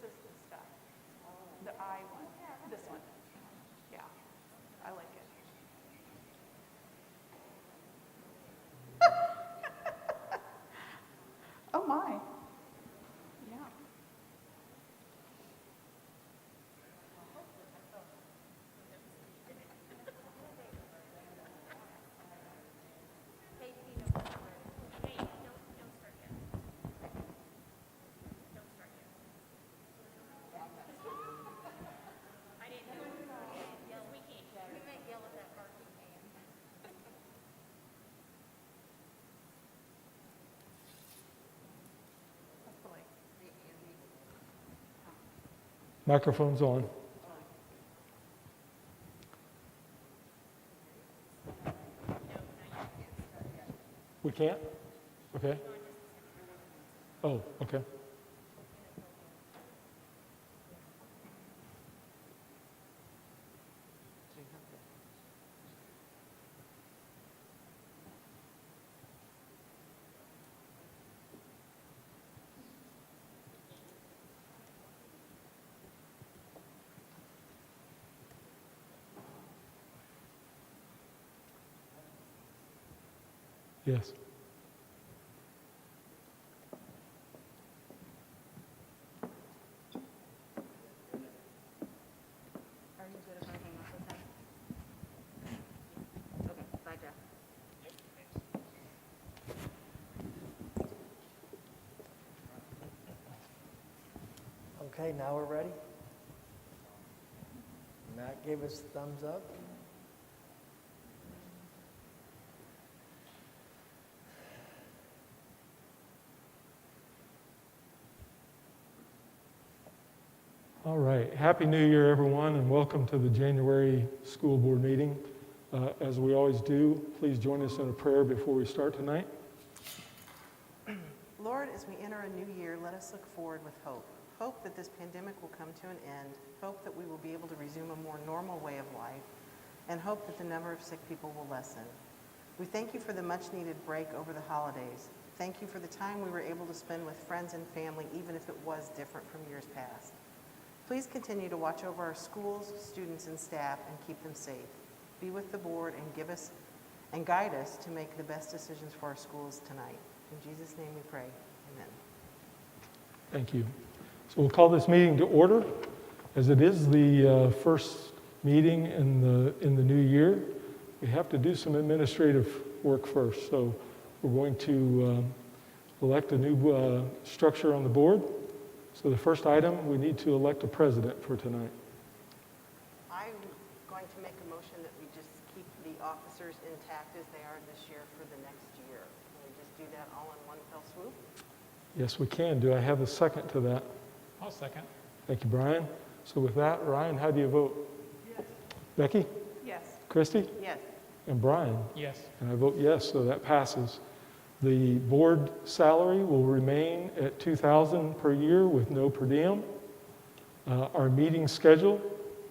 This is the stuff. The I one. This one. Yeah, I like it. Oh my. Yeah. Hopefully. Microphone's on. We can't? Okay. Oh, okay. Yes. Are you good if I hang up with him? Okay, bye, Jeff. Okay, now we're ready. Matt gave us thumbs up. All right. Happy New Year, everyone, and welcome to the January school board meeting. As we always do, please join us in a prayer before we start tonight. Lord, as we enter a new year, let us look forward with hope. Hope that this pandemic will come to an end. Hope that we will be able to resume a more normal way of life. And hope that the number of sick people will lessen. We thank you for the much-needed break over the holidays. Thank you for the time we were able to spend with friends and family, even if it was different from years past. Please continue to watch over our schools, students, and staff and keep them safe. Be with the board and give us and guide us to make the best decisions for our schools tonight. In Jesus' name we pray. Amen. Thank you. So we'll call this meeting to order. As it is the first meeting in the new year, we have to do some administrative work first. So we're going to elect a new structure on the board. So the first item, we need to elect a president for tonight. I'm going to make a motion that we just keep the officers intact as they are this year for the next year. Can we just do that all in one fell swoop? Yes, we can. Do I have a second to that? I'll second. Thank you, Brian. So with that, Ryan, how do you vote? Yes. Becky? Yes. Christy? Yes. And Brian? Yes. And I vote yes, so that passes. The board salary will remain at $2,000 per year with no per diem. Our meeting schedule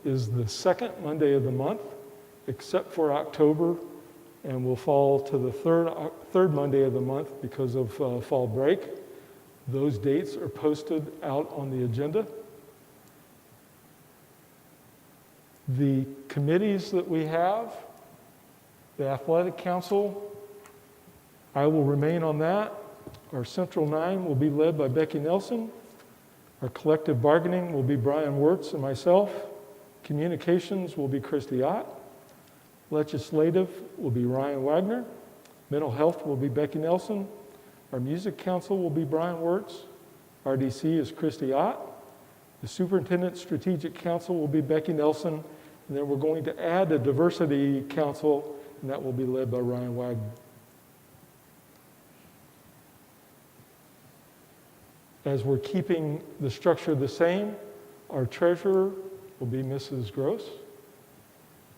is the second Monday of the month, except for October, and will fall to the third Monday of the month because of fall break. Those dates are posted out on the agenda. The committees that we have, the Athletic Council, I will remain on that. Our Central 9 will be led by Becky Nelson. Our collective bargaining will be Brian Wirtz and myself. Communications will be Christy Ott. Legislative will be Ryan Wagner. Mental health will be Becky Nelson. Our music council will be Brian Wirtz. RDC is Christy Ott. The superintendent strategic council will be Becky Nelson. And then we're going to add a diversity council, and that will be led by Ryan Wagner. As we're keeping the structure the same, our treasurer will be Mrs. Gross,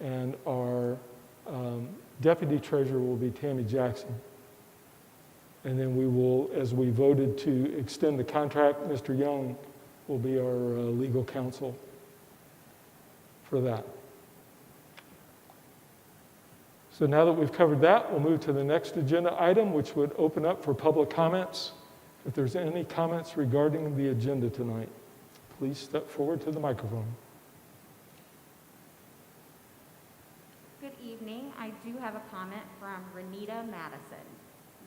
and our deputy treasurer will be Tammy Jackson. And then we will, as we voted to extend the contract, Mr. Young will be our legal counsel for that. So now that we've covered that, we'll move to the next agenda item, which would open up for public comments. If there's any comments regarding the agenda tonight, please step forward to the microphone. Good evening. I do have a comment from Renita Madison.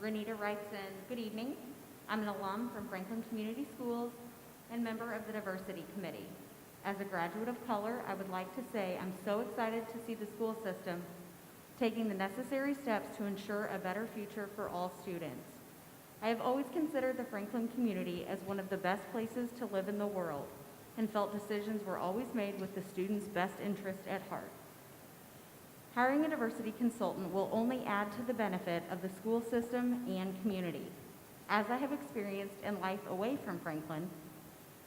Renita writes in, "Good evening. I'm an alum from Franklin Community Schools and member of the Diversity Committee. As a graduate of color, I would like to say I'm so excited to see the school system taking the necessary steps to ensure a better future for all students. I have always considered the Franklin community as one of the best places to live in the world and felt decisions were always made with the students' best interest at heart. Hiring a diversity consultant will only add to the benefit of the school system and community. As I have experienced in life away from Franklin,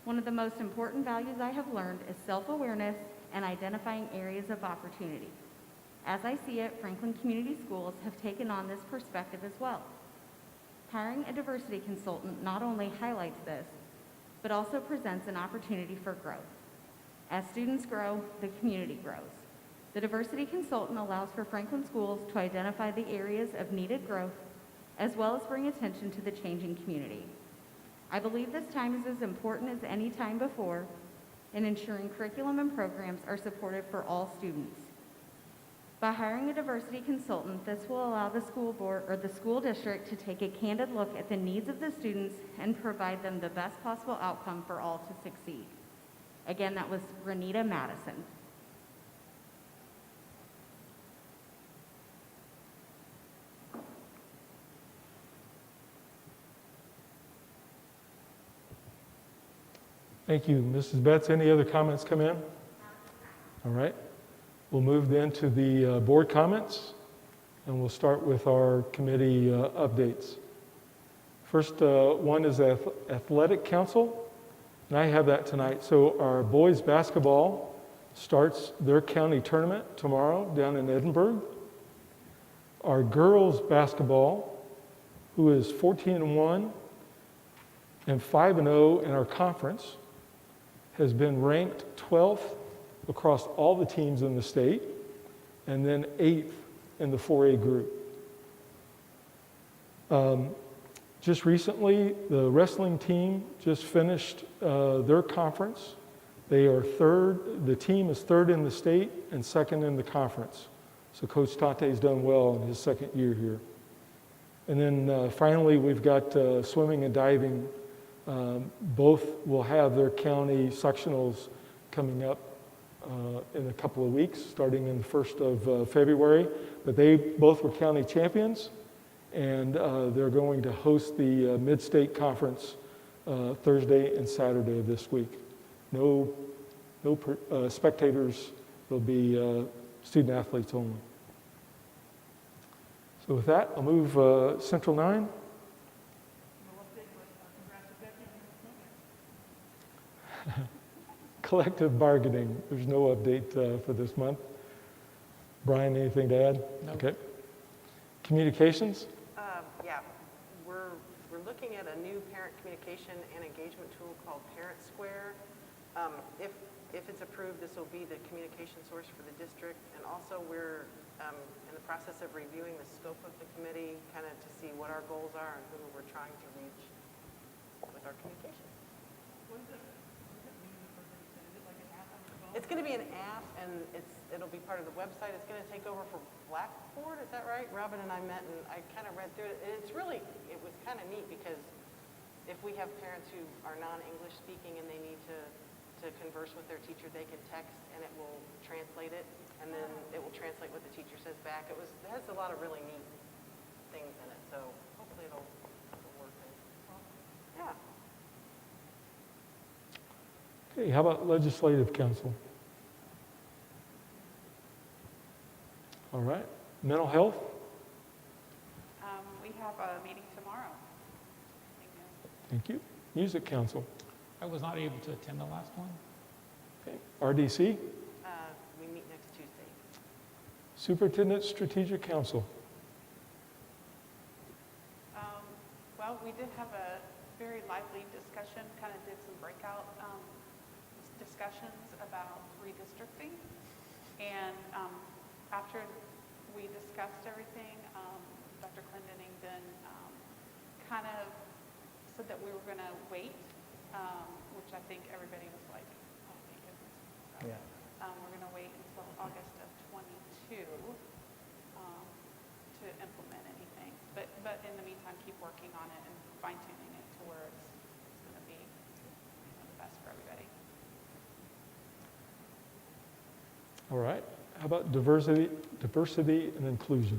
one of the most important values I have learned is self-awareness and identifying areas of opportunity. As I see it, Franklin Community Schools have taken on this perspective as well. Hiring a diversity consultant not only highlights this, but also presents an opportunity for growth. As students grow, the community grows. The diversity consultant allows for Franklin schools to identify the areas of needed growth, as well as bring attention to the changing community. I believe this time is as important as any time before in ensuring curriculum and programs are supported for all students. By hiring a diversity consultant, this will allow the school board or the school district to take a candid look at the needs of the students and provide them the best possible outcome for all to succeed. Again, that was Renita Madison. Thank you, Mrs. Betts. Any other comments come in? All right. We'll move then to the board comments, and we'll start with our committee updates. First one is Athletic Council, and I have that tonight. So our boys basketball starts their county tournament tomorrow down in Edinburgh. Our girls basketball, who is 14-1 and 5-0 in our conference, has been ranked 12th across all the teams in the state, and then 8th in the 4A group. Just recently, the wrestling team just finished their conference. They are third, the team is third in the state and second in the conference. So Coach Tate's done well in his second year here. And then finally, we've got swimming and diving. Both will have their county sectionals coming up in a couple of weeks, starting in the 1st of February. But they both were county champions, and they're going to host the Mid-State Conference Thursday and Saturday of this week. No spectators, there'll be student athletes only. So with that, I'll move Central 9. Collective bargaining, there's no update for this month. Brian, anything to add? No. Okay. Communications? Yeah, we're looking at a new parent communication and engagement tool called Parent Square. If it's approved, this will be the communication source for the district, and also we're in the process of reviewing the scope of the committee, kind of to see what our goals are and who we're trying to reach with our communication. It's going to be an app, and it'll be part of the website. It's going to take over for Blackboard. Is that right? Robin and I met, and I kind of read through it. And it was kind of neat because if we have parents who are non-English speaking and they need to converse with their teacher, they can text, and it will translate it, and then it will translate what the teacher says back. It has a lot of really neat things in it, so hopefully it'll work. Yeah. Okay, how about Legislative Council? All right. Mental health? We have a meeting tomorrow. Thank you. Music Council? I was not able to attend the last one. Okay. RDC? We meet next Tuesday. Superintendent Strategic Council? Well, we did have a very lively discussion, kind of did some breakout discussions about redistricting. And after we discussed everything, Dr. Clendening then kind of said that we were going to wait, which I think everybody was like, Yeah. We're going to wait until August of '22 to implement anything. But in the meantime, keep working on it and fine tuning it to where it's going to be the best for everybody. All right. How about diversity and inclusion?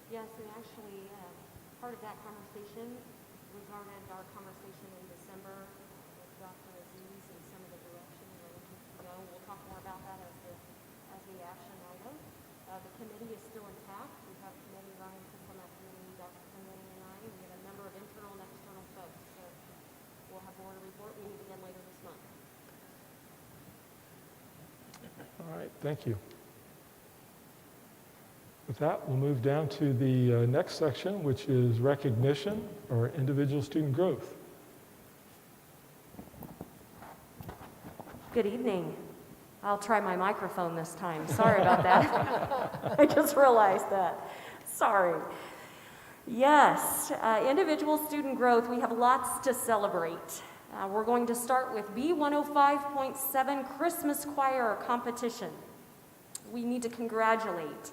Yes, and actually, part of that conversation regarded our conversation in December with Dr. Aziz and some of the direction we're looking to go. We'll talk more about that as the action item. The committee is still intact. We have committee running from that committee, Dr. Clinton and I. We have a number of internal and external folks. So we'll have more to report. We meet again later this month. All right, thank you. With that, we'll move down to the next section, which is recognition or individual student growth. Good evening. I'll try my microphone this time. Sorry about that. I just realized that. Sorry. Yes, individual student growth, we have lots to celebrate. We're going to start with B105.7 Christmas Choir Competition. We need to congratulate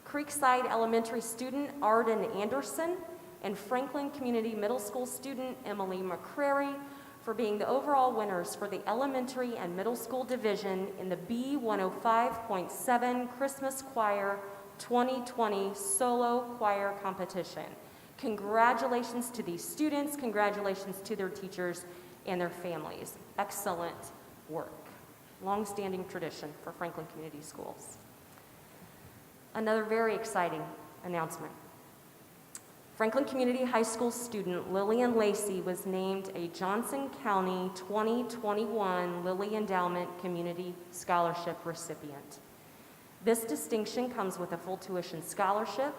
Creekside Elementary student Arden Anderson and Franklin Community Middle School student Emily McCrary for being the overall winners for the elementary and middle school division in the B105.7 Christmas Choir 2020 Solo Choir Competition. Congratulations to these students, congratulations to their teachers and their families. Excellent work. Long-standing tradition for Franklin Community Schools. Another very exciting announcement. Franklin Community High School student Lillian Lacey was named a Johnson County 2021 Lilly Endowment Community Scholarship recipient. This distinction comes with a full tuition scholarship.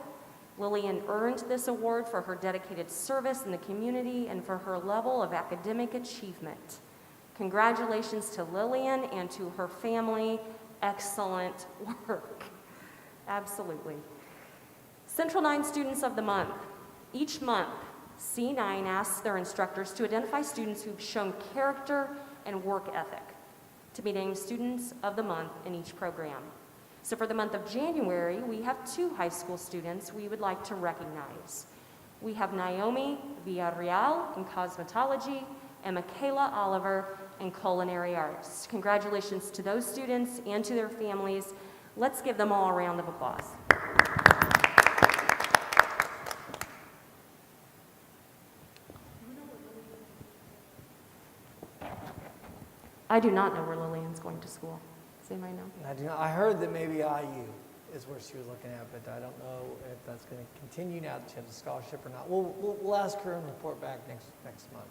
Lillian earned this award for her dedicated service in the community and for her level of academic achievement. Congratulations to Lillian and to her family. Excellent work. Absolutely. Central 9 Students of the Month. Each month, C9 asks their instructors to identify students who've shown character and work ethic to be named Students of the Month in each program. So for the month of January, we have 2 high school students we would like to recognize. We have Naomi Villarreal in cosmetology and Michaela Oliver in culinary arts. Congratulations to those students and to their families. Let's give them all a round of applause. I do not know where Lillian's going to school. Does anybody know? I heard that maybe IU is where she was looking at, but I don't know if that's going to continue now that she has a scholarship or not. We'll ask her and report back next month.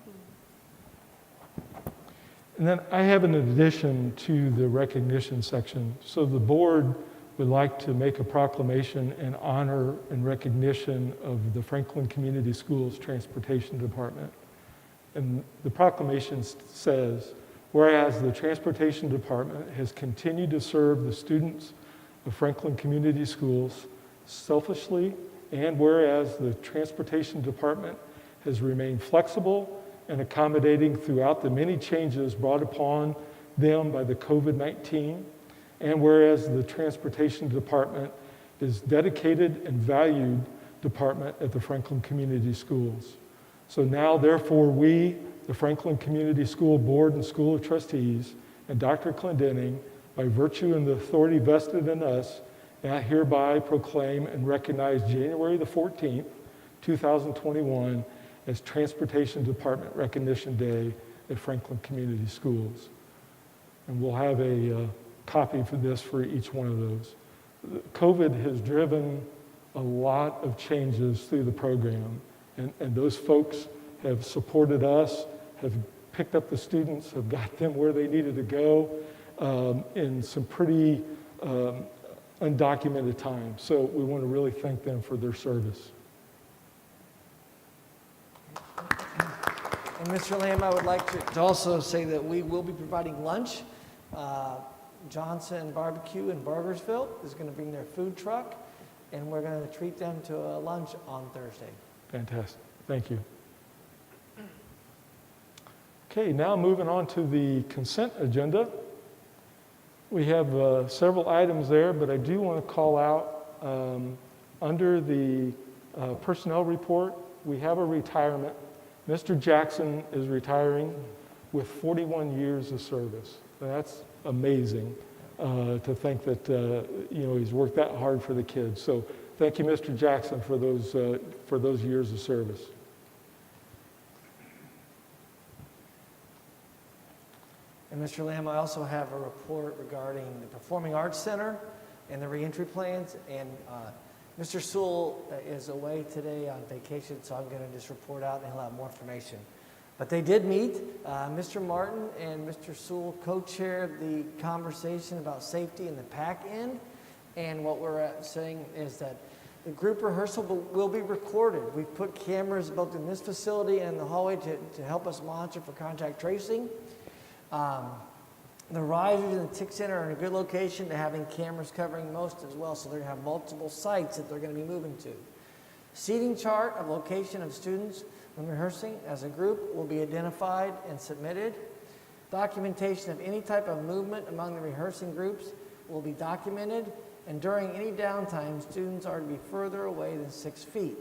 And then I have an addition to the recognition section. So the board would like to make a proclamation in honor and recognition of the Franklin Community Schools Transportation Department. And the proclamation says, whereas the Transportation Department has continued to serve the students of Franklin Community Schools selflessly, and whereas the Transportation Department has remained flexible and accommodating throughout the many changes brought upon them by the COVID-19, and whereas the Transportation Department is dedicated and valued department at the Franklin Community Schools. So now, therefore, we, the Franklin Community School Board and School of Trustees, and Dr. Clendenning, by virtue and the authority vested in us, now hereby proclaim and recognize January the 14th, 2021, as Transportation Department Recognition Day at Franklin Community Schools. And we'll have a copy for this for each one of those. COVID has driven a lot of changes through the program, and those folks have supported us, have picked up the students, have got them where they needed to go in some pretty undocumented time. So we want to really thank them for their service. And Mr. Lamb, I would like to also say that we will be providing lunch. Johnson Barbecue in Bargersville is going to bring their food truck, and we're going to treat them to a lunch on Thursday. Fantastic. Thank you. Okay, now moving on to the consent agenda. We have several items there, but I do want to call out under the personnel report, we have a retirement. Mr. Jackson is retiring with 41 years of service. That's amazing to think that he's worked that hard for the kids. So thank you, Mr. Jackson, for those years of service. And Mr. Lamb, I also have a report regarding the Performing Arts Center and the reentry plans. And Mr. Sewell is away today on vacation, so I'm going to just report out and he'll have more information. But they did meet. Mr. Martin and Mr. Sewell co-chaired the conversation about safety in the PAC end. And what we're saying is that the group rehearsal will be recorded. We've put cameras both in this facility and in the hallway to help us monitor for contact tracing. The risers in the TIC Center are in a good location to having cameras covering most as well, so they're going to have multiple sites that they're going to be moving to. Seating chart of location of students when rehearsing as a group will be identified and submitted. Documentation of any type of movement among the rehearsing groups will be documented, and during any downtime, students are to be further away than 6 feet.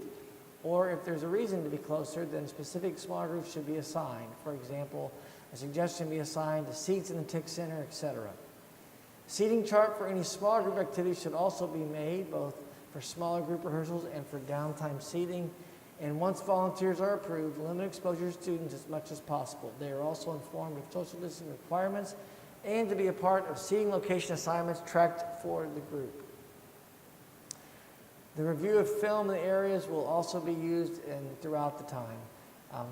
Or if there's a reason to be closer, then specific small groups should be assigned. For example, a suggestion be assigned to seats in the TIC Center, etc. Seating chart for any small group activities should also be made, both for smaller group rehearsals and for downtime seating. And once volunteers are approved, limit exposure to students as much as possible. They are also informed of social distancing requirements and to be a part of seating location assignments tracked for the group. The review of film in the areas will also be used throughout the time.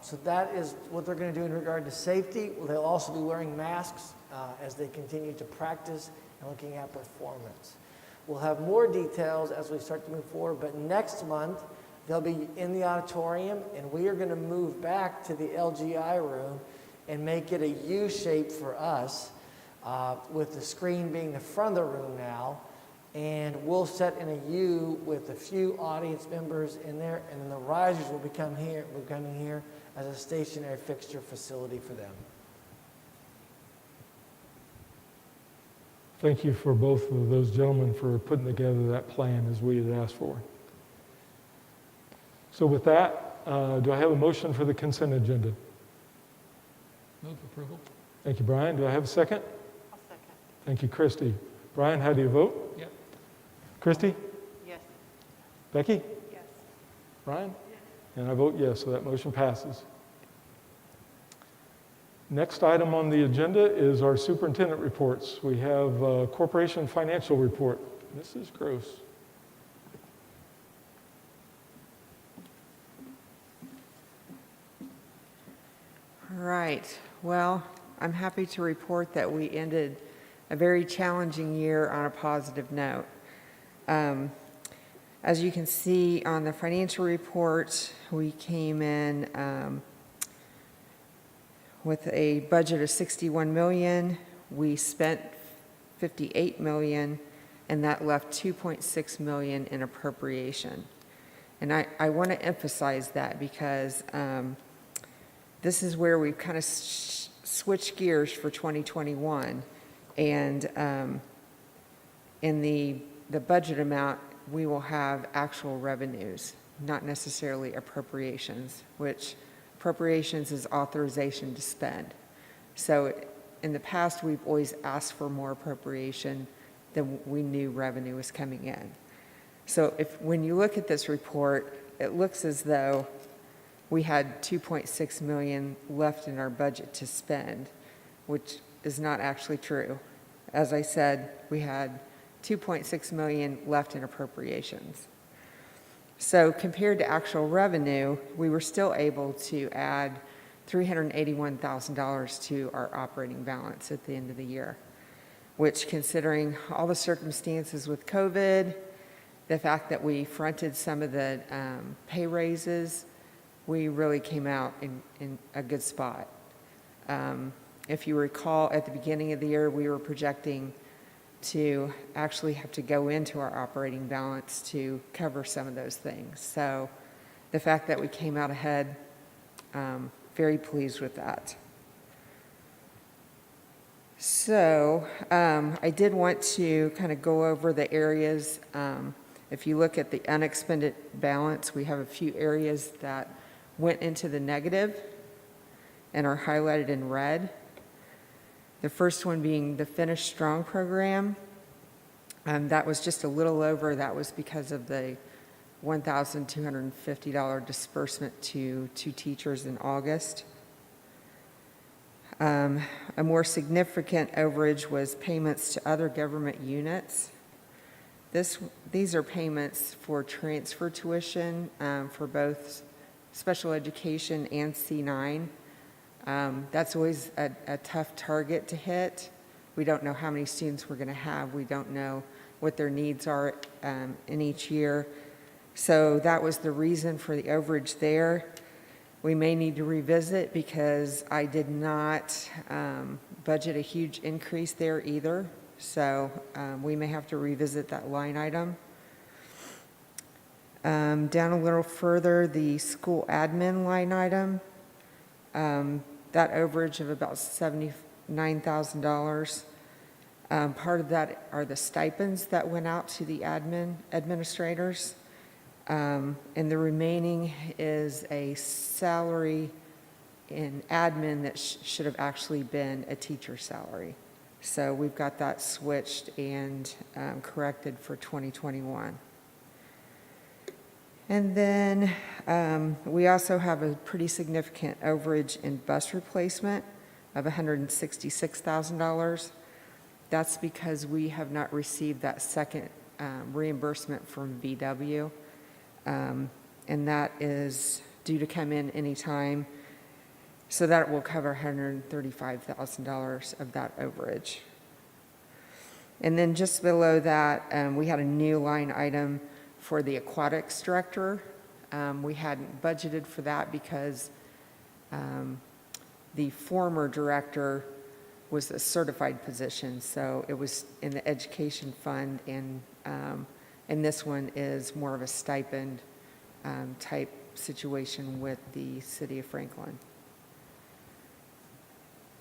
So that is what they're going to do in regard to safety. They'll also be wearing masks as they continue to practice and looking at performance. We'll have more details as we start to move forward, but next month they'll be in the auditorium, and we are going to move back to the LGI room and make it a U shape for us, with the screen being the front of the room now. And we'll set in a U with a few audience members in there, and then the risers will be coming here as a stationary fixture facility for them. Thank you for both of those gentlemen for putting together that plan as we had asked for. So with that, do I have a motion for the consent agenda? Move approval. Thank you, Brian. Do I have a second? I'll second. Thank you, Christy. Brian, how do you vote? Yep. Christy? Yes. Becky? Yes. Brian? And I vote yes, so that motion passes. Next item on the agenda is our superintendent reports. We have corporation financial report. Mrs. Gross. All right. Well, I'm happy to report that we ended a very challenging year on a positive note. As you can see on the financial report, we came in with a budget of $61 million. We spent $58 million, and that left $2.6 million in appropriation. And I want to emphasize that because this is where we've kind of switched gears for 2021. And in the budget amount, we will have actual revenues, not necessarily appropriations, which appropriations is authorization to spend. So in the past, we've always asked for more appropriation than we knew revenue was coming in. So when you look at this report, it looks as though we had $2.6 million left in our budget to spend, which is not actually true. As I said, we had $2.6 million left in appropriations. So compared to actual revenue, we were still able to add $381,000 to our operating balance at the end of the year, which, considering all the circumstances with COVID, the fact that we fronted some of the pay raises, we really came out in a good spot. If you recall, at the beginning of the year, we were projecting to actually have to go into our operating balance to cover some of those things. So the fact that we came out ahead, very pleased with that. So I did want to kind of go over the areas. If you look at the unexpended balance, we have a few areas that went into the negative and are highlighted in red. The first one being the Finish Strong program. That was just a little over. That was because of the $1,250 disbursement to two teachers in August. A more significant overage was payments to other government units. These are payments for transfer tuition for both special education and C9. That's always a tough target to hit. We don't know how many students we're going to have. We don't know what their needs are in each year. So that was the reason for the overage there. We may need to revisit because I did not budget a huge increase there either. So we may have to revisit that line item. Down a little further, the school admin line item, that overage of about $79,000. Part of that are the stipends that went out to the administrators. And the remaining is a salary in admin that should have actually been a teacher's salary. So we've got that switched and corrected for 2021. And then we also have a pretty significant overage in bus replacement of $166,000. That's because we have not received that second reimbursement from VW. And that is due to come in anytime. So that will cover $135,000 of that overage. And then just below that, we had a new line item for the aquatics director. We hadn't budgeted for that because the former director was a certified position, so it was in the education fund, and this one is more of a stipend type situation with the city of Franklin.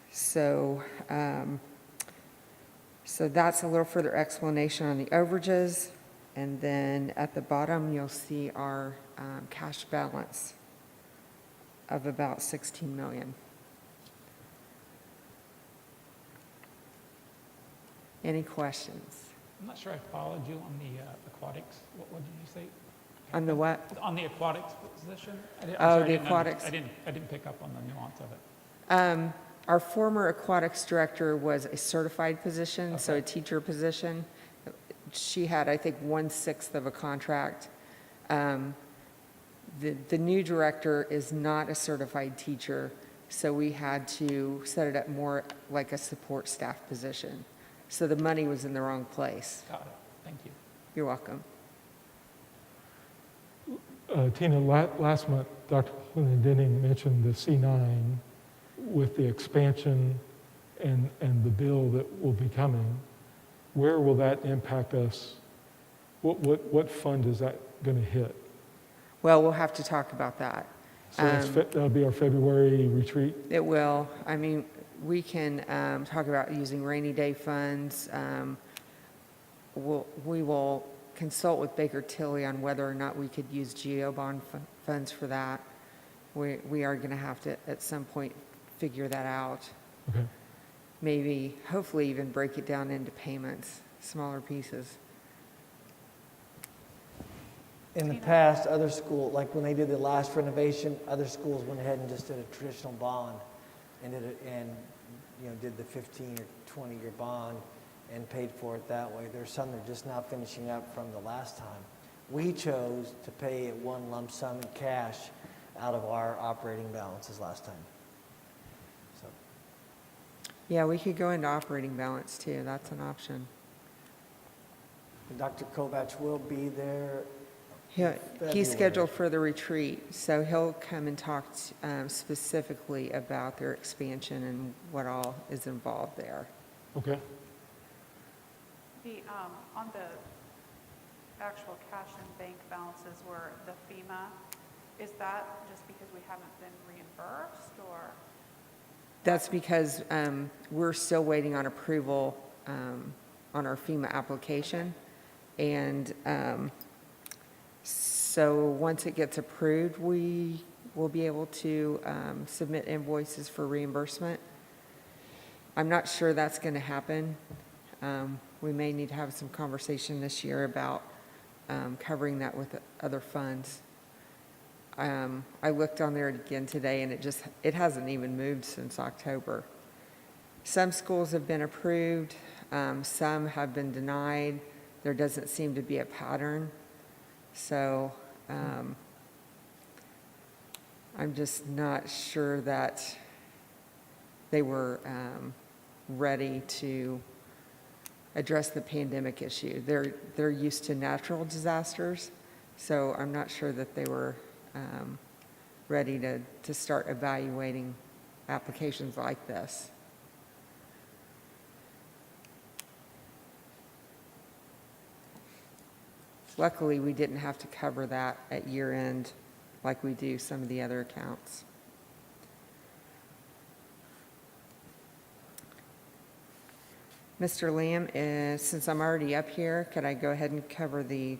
So, so that's a little further explanation on the overages. And then at the bottom, you'll see our cash balance of about $16 million. Any questions? I'm not sure I followed you on the aquatics. What did you say? On the what? On the aquatics position? I'm Oh, sorry, the I didn't aquatics. I didn't pick up on the nuance of it. Our former aquatics director was a certified position, so a Okay. teacher position. She had, I think, 1/6 of a contract. The new director is not a certified teacher, so we had to set it up more like a support staff position. So the money was in the wrong place. Got it. Thank you. You're welcome. Tina, last month, Dr. Clendenning mentioned the C9 with the expansion and the bill that will be coming. Where will that impact us? What fund is that going to hit? Well, we'll have to talk about that. So that'll be our February retreat? It will. I mean, we can talk about using rainy day funds. We will consult with Baker Tilly on whether or not we could use GEO bond funds for that. We are going to have to, at some point, figure that out. Okay. Maybe, hopefully even break it down into payments, smaller pieces. In the past, other schools, like when they did the last renovation, other schools went ahead and just did a traditional bond and did the 15 or 20-year bond and paid for it that way. There's some that are just now finishing up from the last time. We chose to pay it one lump sum in cash out of our operating balances last time. So, Yeah, we could go into operating balance too. That's an option. Dr. Kovach will be there. He's scheduled for the retreat, so he'll come and talk specifically about their expansion and what all is involved there. Okay. On the actual cash and bank balances were the FEMA, is that just because we haven't been reimbursed, or? That's because we're still waiting on approval on our FEMA application. And so once it gets approved, we will be able to submit invoices for reimbursement. I'm not sure that's going to happen. We may need to have some conversation this year about covering that with other funds. I looked on there again today, and it hasn't even moved since October. Some schools have been approved, some have been denied. There doesn't seem to be a pattern. So I'm just not sure that they were ready to address the pandemic issue. They're used to natural disasters, so I'm not sure that they were ready to start evaluating applications like this. Luckily, we didn't have to cover that at year end like we do some of the other accounts. Mr. Lamb, since I'm already up here, could I go ahead and cover the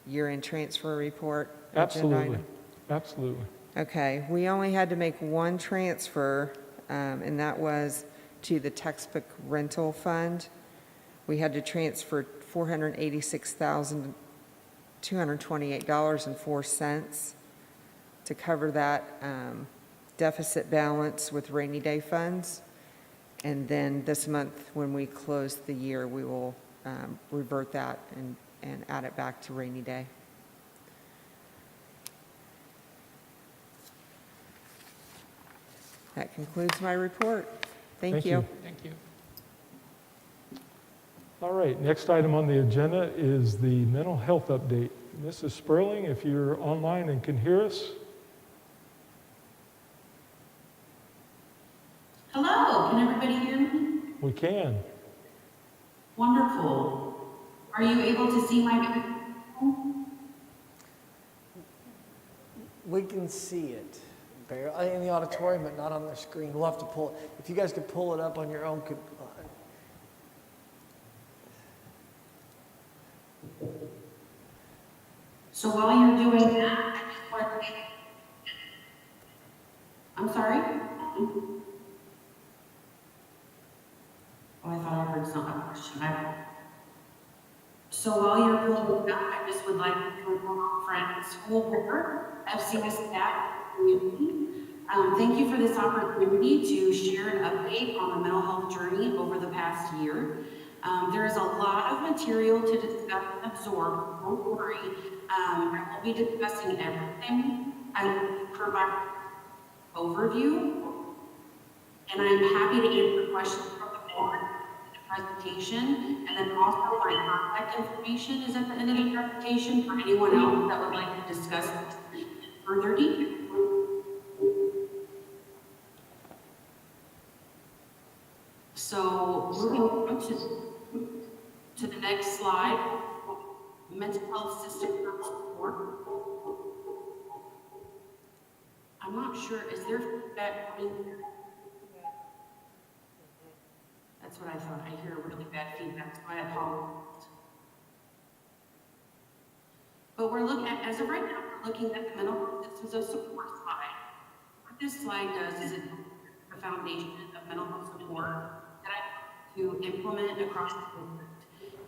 year-end transfer report? agenda Absolutely, item? absolutely. Okay, we only had to make one transfer, and that was to the textbook rental fund. We had to transfer $486,228.04 to cover that deficit balance with rainy day funds. And then this month, when we close the year, we will revert that and add it back to rainy day. That concludes my report. Thank you. Thank you. All right, next item on the agenda is the mental health update. Mrs. Sperling, if you're online and can hear us. Hello, can everybody hear me? We can. Wonderful. Are you able to see my video? We can see it, barely, in the auditorium, but not on the screen. We'll have to pull, if you guys could pull it up on your own. So while you're doing that, I just want to I'm sorry? Oh, I thought I heard some question. So while you're doing that, I just would like to inform our friends, school board, FCS staff, community. Thank you for this opportunity to share an update on the mental health journey over the past year. There is a lot of material to discuss and absorb. Don't worry. I won't be discussing everything. I will provide an overview, and I'm happy to answer questions from the board in the presentation. And then also my contact information is at the end of the presentation for anyone else that would like to discuss this in further detail. So moving on to the next slide, mental health system support. I'm not sure, is there feedback coming? That's what I thought. I hear really bad feedback, so I apologize. But we're looking at, as of right now, we're looking at the mental health systems of support slide. What this slide does is it the foundation of mental health support that I to implement across the board.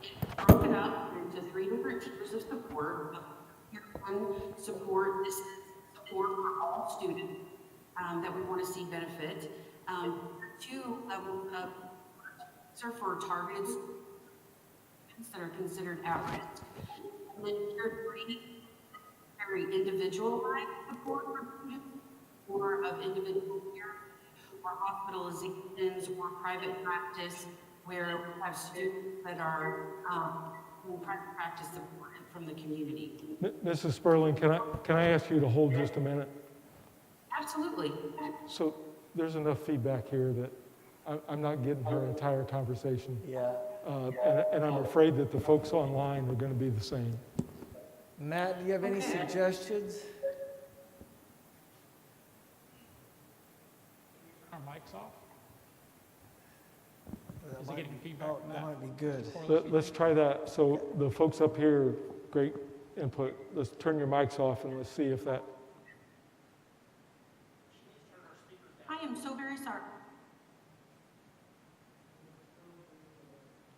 It's broken up into 3 different tiers of support. Tier 1 support, this is support for all students that we want to see benefit. 2 levels of are for targeted students that are considered at risk. And then tier 3, very individualized support for students, more of individual care, or hospitalizations, or private practice, where we have students that are in private practice supported from the community. Mrs. Sperling, can I ask you to hold just a minute? Absolutely. So there's enough feedback here that I'm not getting her entire conversation. Yeah. And I'm afraid that the folks online are going to be the same. Matt, do you have any suggestions? Our mic's off? Is he getting feedback Oh, from that that? might be good. Let's try that. So the folks up here, great input. Let's turn your mics off and let's see if that, I am so very sorry.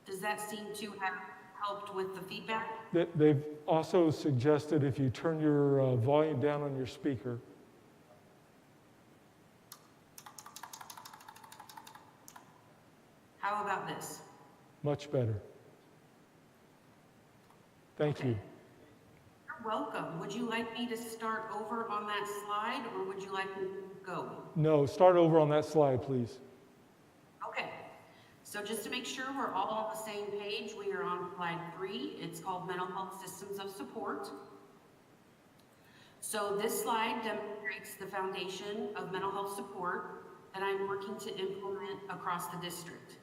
Does that seem to have helped with the feedback? they've also suggested if you turn your volume down on your speaker. How about this? Much better. Thank you. You're welcome. Would you like me to start over on that slide, or would you like me to go? No, start over on that slide, please. Okay, so just to make sure we're all on the same page, we are on slide 3. It's called Mental Health Systems of Support. So this slide demonstrates the foundation of mental health support that I'm working to implement across the district.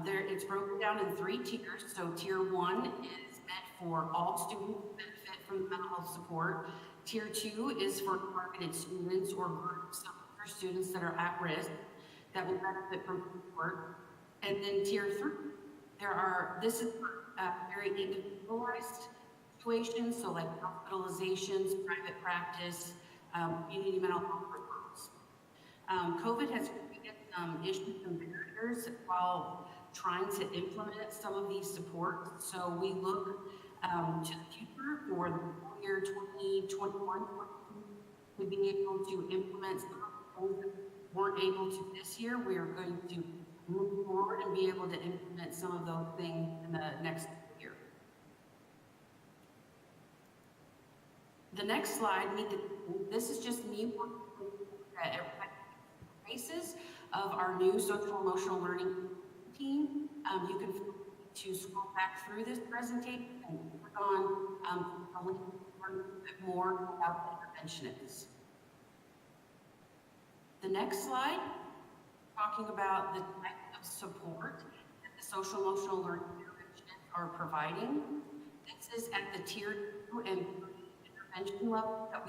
It's broken down in 3 tiers. So tier 1 is meant for all students who benefit from the mental health support. Tier 2 is for targeted students or groups of students that are at risk that will benefit from support. And then tier 3, this is for very individualized situations, so like hospitalizations, private practice, community mental health referrals. COVID has created some issues and barriers while trying to implement some of these supports. So we look to the future for the year 2021 to be able to implement some of the things that we weren't able to this year. We are going to move forward and be able to implement some of those things in the next year. The next slide, this is just me working at basis of our new social emotional learning team. You can feel free to scroll back through this presentation and click on a link to learn a bit more about interventionists. The next slide, talking about the type of support that the social emotional learning interventionists are providing. This is at the tier 2 and 3 intervention level that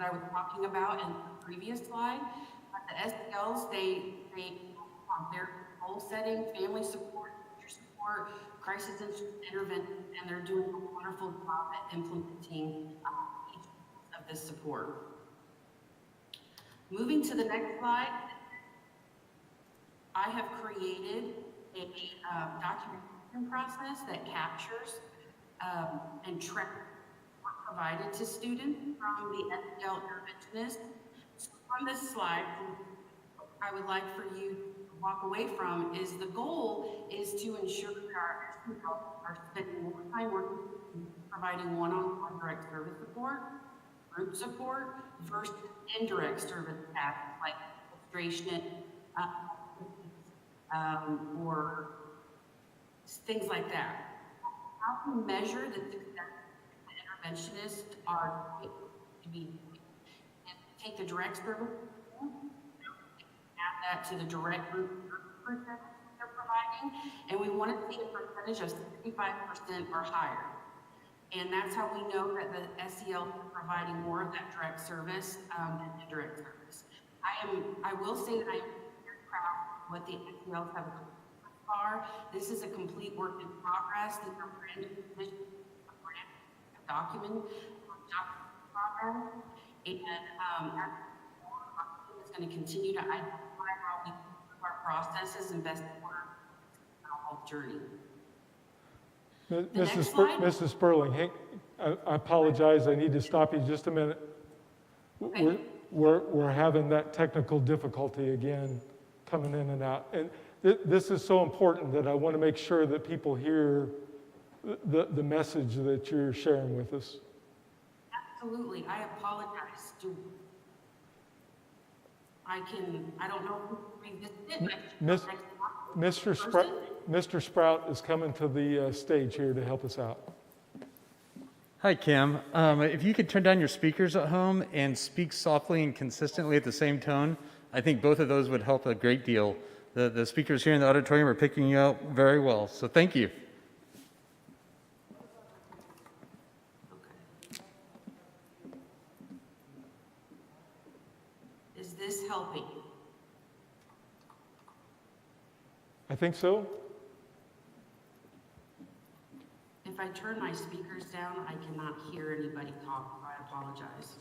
I was talking about in the previous slide. The SELs, they on their goal setting, family support, teacher support, crisis intervention, and they're doing a wonderful job at implementing each of this support. Moving to the next slide, I have created a documentation process that captures and tracks what provided to students from the SEL interventionist. So on this slide, I would like for you to walk away from is the goal is to ensure that our SEL are spending more time working, providing one-on-one direct service support, group support, versus indirect service tasks like illustration, or things like that. How to measure the success the interventionists are to be, and take the direct service, add that to the direct group percentage they're providing, and we want to see a percentage of 65% or higher. And that's how we know that the SEL is providing more of that direct service than indirect service. I will say that I am very proud of what the SELs have accomplished so far. This is a complete work in progress. These are brand new positions, a brand new document progress. And our team is going to continue to identify how we improve our processes and best support our health journey. Mrs. Sperling, hey, I apologize. I need to stop you just a minute. Okay. We're having that technical difficulty again, coming in and out. And this is so important that I want to make sure that people hear the message that you're sharing with us. Absolutely. I apologize. I don't know who this is. Mr. Sprout is coming to the stage here to help us out. Hi, Kim. If you could turn down your speakers at home and speak softly and consistently at the same tone, I think both of those would help a great deal. The speakers here in the auditorium are picking you out very well, so thank you. Is this helping? I think so. If I turn my speakers down, I cannot hear anybody talk. I apologize.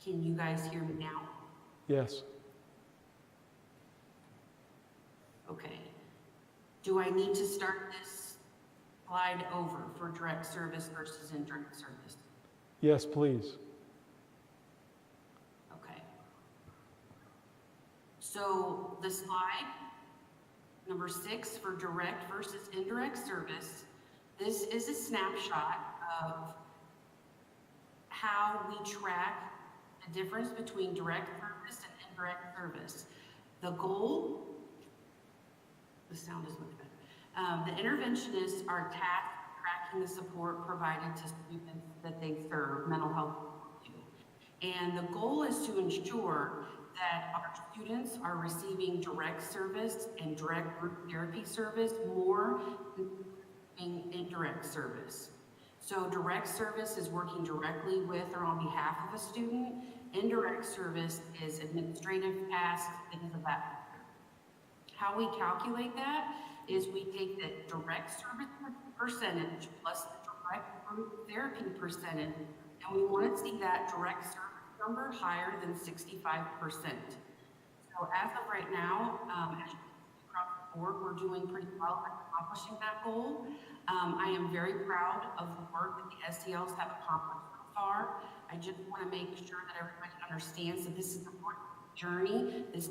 Can you guys hear me now? Yes. Okay. Do I need to start this slide over for direct service versus indirect service? Yes, please. Okay. So the slide, number 6 for direct versus indirect service, this is a snapshot of how we track the difference between direct service and indirect service. The goal, the sound is much better. The interventionists are tasked with tracking the support provided to students that they serve mental health to. And the goal is to ensure that our students are receiving direct service and direct group therapy service more than indirect service. So direct service is working directly with or on behalf of a student. Indirect service is administrative tasks, things of that nature. How we calculate that is we take the direct service percentage plus the direct group therapy percentage, and we want to see that direct service number higher than 65%. So as of right now, as you see across the board, we're doing pretty well at accomplishing that goal. I am very proud of the work that the SELs have accomplished so far. I just want to make sure that everybody understands that this is a journey. These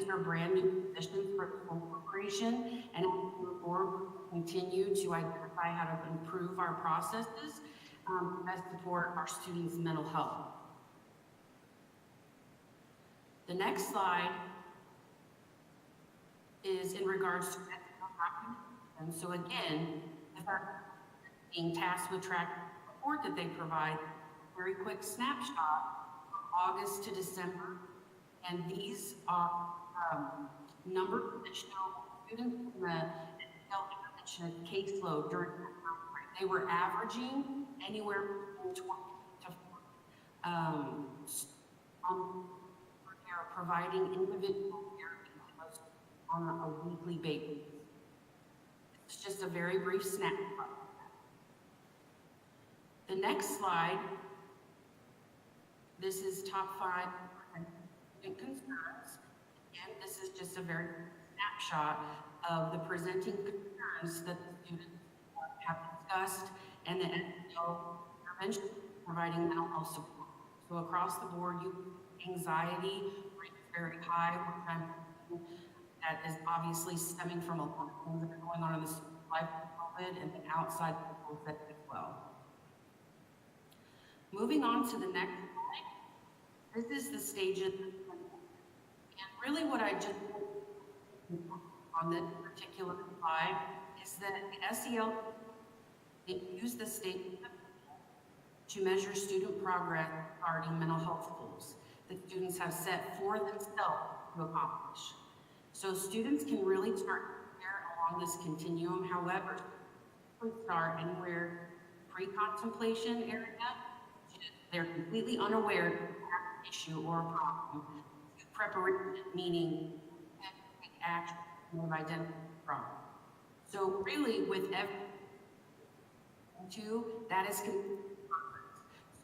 are brand new positions for the school corporation, and as we move forward, we'll continue to identify how to improve our processes that support our students' mental health. The next slide is in regards to ethical documentation. And so again, if our being tasked with tracking the support that they provide, very quick snapshot from August to December. And these are numbers that show students in the intervention caseload during that time frame. They were averaging anywhere between 20 to 40 providing individual therapy to us on a weekly basis. It's just a very brief snapshot. The next slide, this is top 5 student concerns. Again, this is just a very snapshot of the presenting concerns that the students have discussed and the SEL intervention providing mental health support. So across the board, anxiety rates very high, which that is obviously stemming from a lot of things that are going on in this life of COVID and then outside the school setting as well. Moving on to the next slide, this is the stages, and really what I just on this particular slide is that the SEL, they use the stages to measure student progress regarding mental health goals that students have set for themselves to accomplish. So students can really start here along this continuum. However, we start anywhere pre-contemplation area, they're completely unaware of an issue or a problem. Preparation, meaning take action of identifying the problem. So really, with every two, that is considered progress.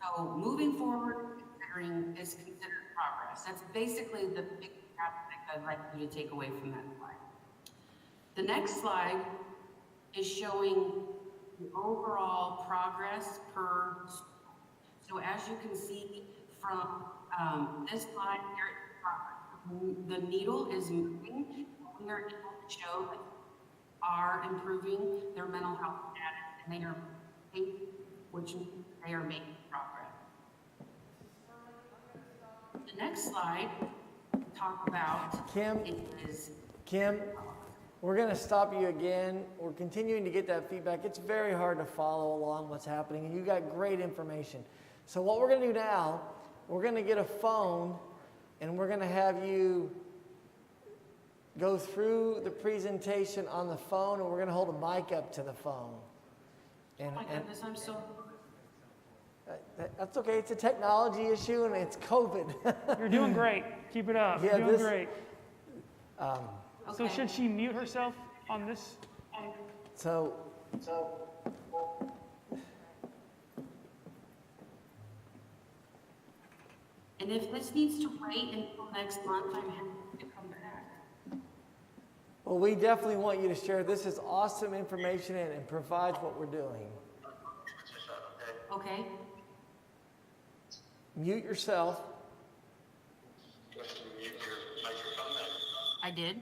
So moving forward, considering is considered progress. That's basically the big aspect I'd like you to take away from that slide. The next slide is showing the overall progress per school. So as you can see from this slide here, the needle is moving. We are able to show that are improving their mental health status, and they are which means they are making progress. The next slide talk about Kim, we're going to stop you again. We're continuing to get that feedback. It's very hard to follow along what's happening, and you got great information. So what we're going to do now, we're going to get a phone, and we're going to have you go through the presentation on the phone, and we're going to hold a mic up to the phone. Oh my goodness, I'm so... That's okay. It's a technology issue, and it's COVID. You're doing great. Keep it up. Yeah, You're doing great. So should she mute herself on this? So, And if this needs to wait until next month, I'm happy to come back. well, we definitely want you to share. This is awesome information and provides what we're doing. Okay? Mute yourself. I did.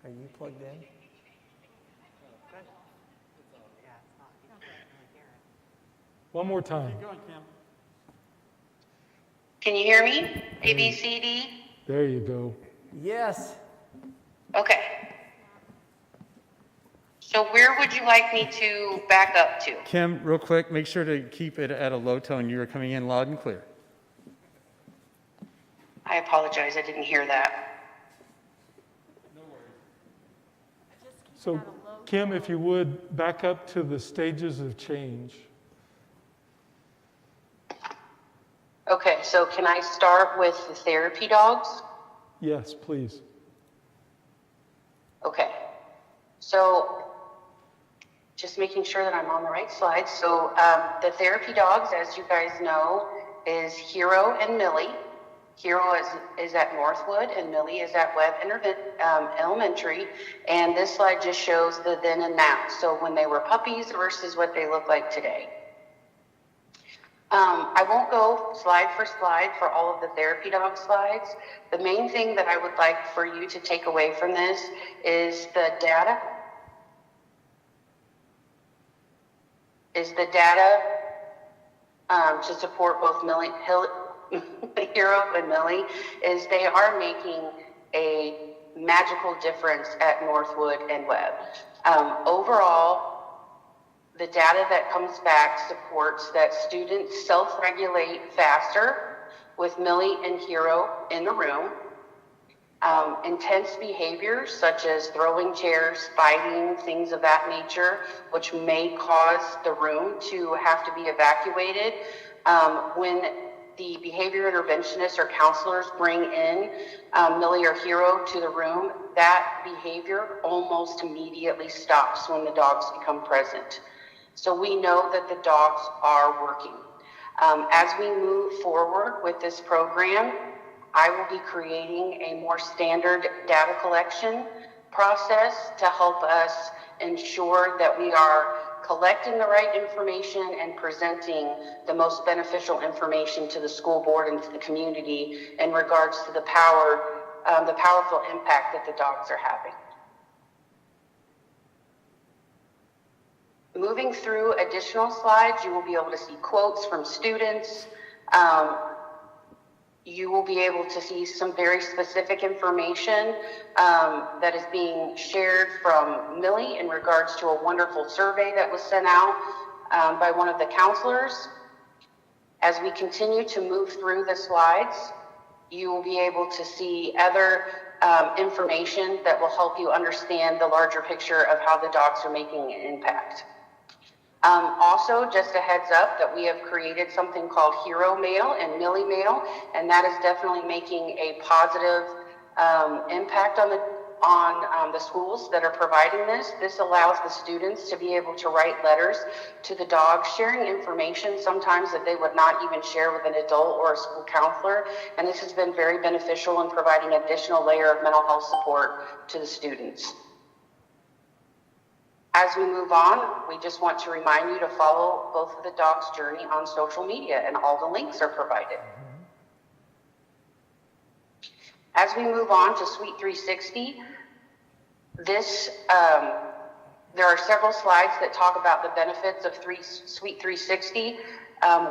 Are you plugged in? Yeah, it's not, you can't really hear it. One more time. Can you hear me? A, B, C, D? There you go. Yes. Okay. So where would you like me to back up to? Kim, real quick, make sure to keep it at a low tone. You are coming in loud and clear. I apologize, I didn't hear that. So Kim, if you would, back up to the stages of change. Okay, so can I start with the therapy dogs? Yes, please. Okay. So just making sure that I'm on the right slide. So the therapy dogs, as you guys know, is Hero and Millie. Hero is at Northwood and Millie is at Webb Elementary. And this slide just shows the then and now. So when they were puppies versus what they look like today. I won't go slide for slide for all of the therapy dog slides. The main thing that I would like for you to take away from this is the data. To support both Hero and Millie is they are making a magical difference at Northwood and Webb. Overall, the data that comes back supports that students self-regulate faster with Millie and Hero in the room. Intense behaviors such as throwing chairs, fighting, things of that nature, which may cause the room to have to be evacuated. When the behavior interventionists or counselors bring in Millie or Hero to the room, that behavior almost immediately stops when the dogs become present. So we know that the dogs are working. As we move forward with this program, I will be creating a more standard data collection process to help us ensure that we are collecting the right information and presenting the most beneficial information to the school board and to the community in regards to the powerful impact that the dogs are having. Moving through additional slides, you will be able to see quotes from students. You will be able to see some very specific information that is being shared from Millie in regards to a wonderful survey that was sent out by one of the counselors. As we continue to move through the slides, you will be able to see other information that will help you understand the larger picture of how the dogs are making an impact. Also, just a heads up that we have created something called Hero Mail and Millie Mail, and that is definitely making a positive impact on the schools that are providing this. This allows the students to be able to write letters to the dogs, sharing information sometimes that they would not even share with an adult or a school counselor, and this has been very beneficial in providing an additional layer of mental health support to the students. As we move on, we just want to remind you to follow both of the dogs' journey on social media, and all the links are provided. As we move on to Suite 360, there are several slides that talk about the benefits of Suite 360.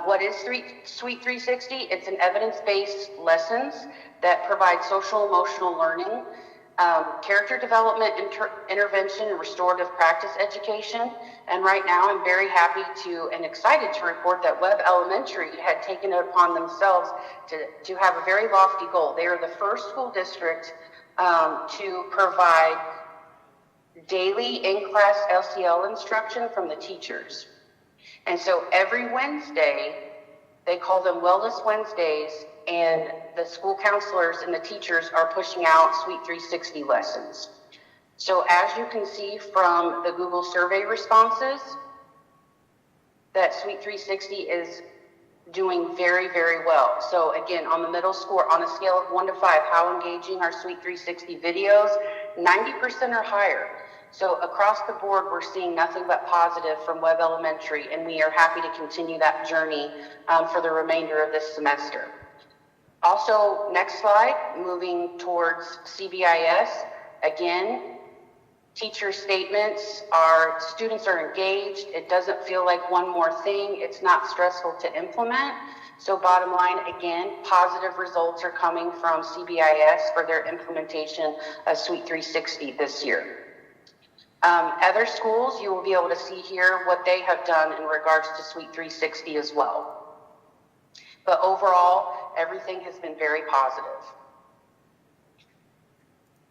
What is Suite 360? It's an evidence-based lessons that provide social emotional learning character development, intervention, and restorative practice education. And right now I'm very happy and excited to report that Webb Elementary had taken it upon themselves to have a very lofty goal. They are the first school district to provide daily in-class LCL instruction from the teachers. And so every Wednesday, they call them Wellness Wednesdays, and the school counselors and the teachers are pushing out Suite 360 lessons. So as you can see from the Google survey responses, that Suite 360 is doing very, very well. So again, on the middle score, on a scale of 1 to 5, how engaging are Suite 360 videos? 90% or higher. So across the board, we're seeing nothing but positive from Webb Elementary, and we are happy to continue that journey for the remainder of this semester. Also, next slide, moving towards CBIS. Again, teacher statements are, students are engaged. It doesn't feel like one more thing. It's not stressful to implement. So bottom line, again, positive results are coming from CBIS for their implementation of Suite 360 this year. Other schools, you will be able to see here what they have done in regards to Suite 360 as well. But overall, everything has been very positive.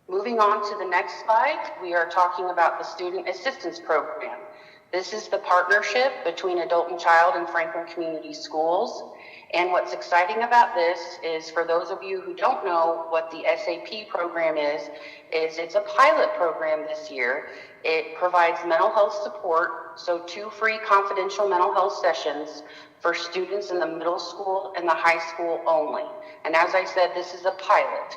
Moving on to the next slide, we are talking about the Student Assistance Program. This is the partnership between Adult and Child and Franklin Community Schools. And what's exciting about this is, for those of you who don't know what the SAP program is it's a pilot program this year. It provides mental health support, so 2 free confidential mental health sessions for students in the middle school and the high school only. And as I said, this is a pilot.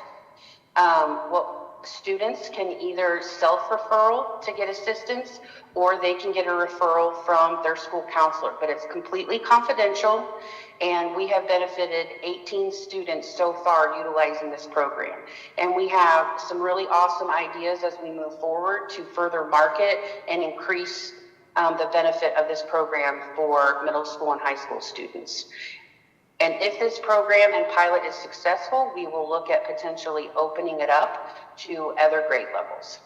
Students can either self-referral to get assistance, or they can get a referral from their school counselor, but it's completely confidential, and we have benefited 18 students so far utilizing this program. And we have some really awesome ideas as we move forward to further market and increase the benefit of this program for middle school and high school students. And if this program and pilot is successful, we will look at potentially opening it up to other grade levels.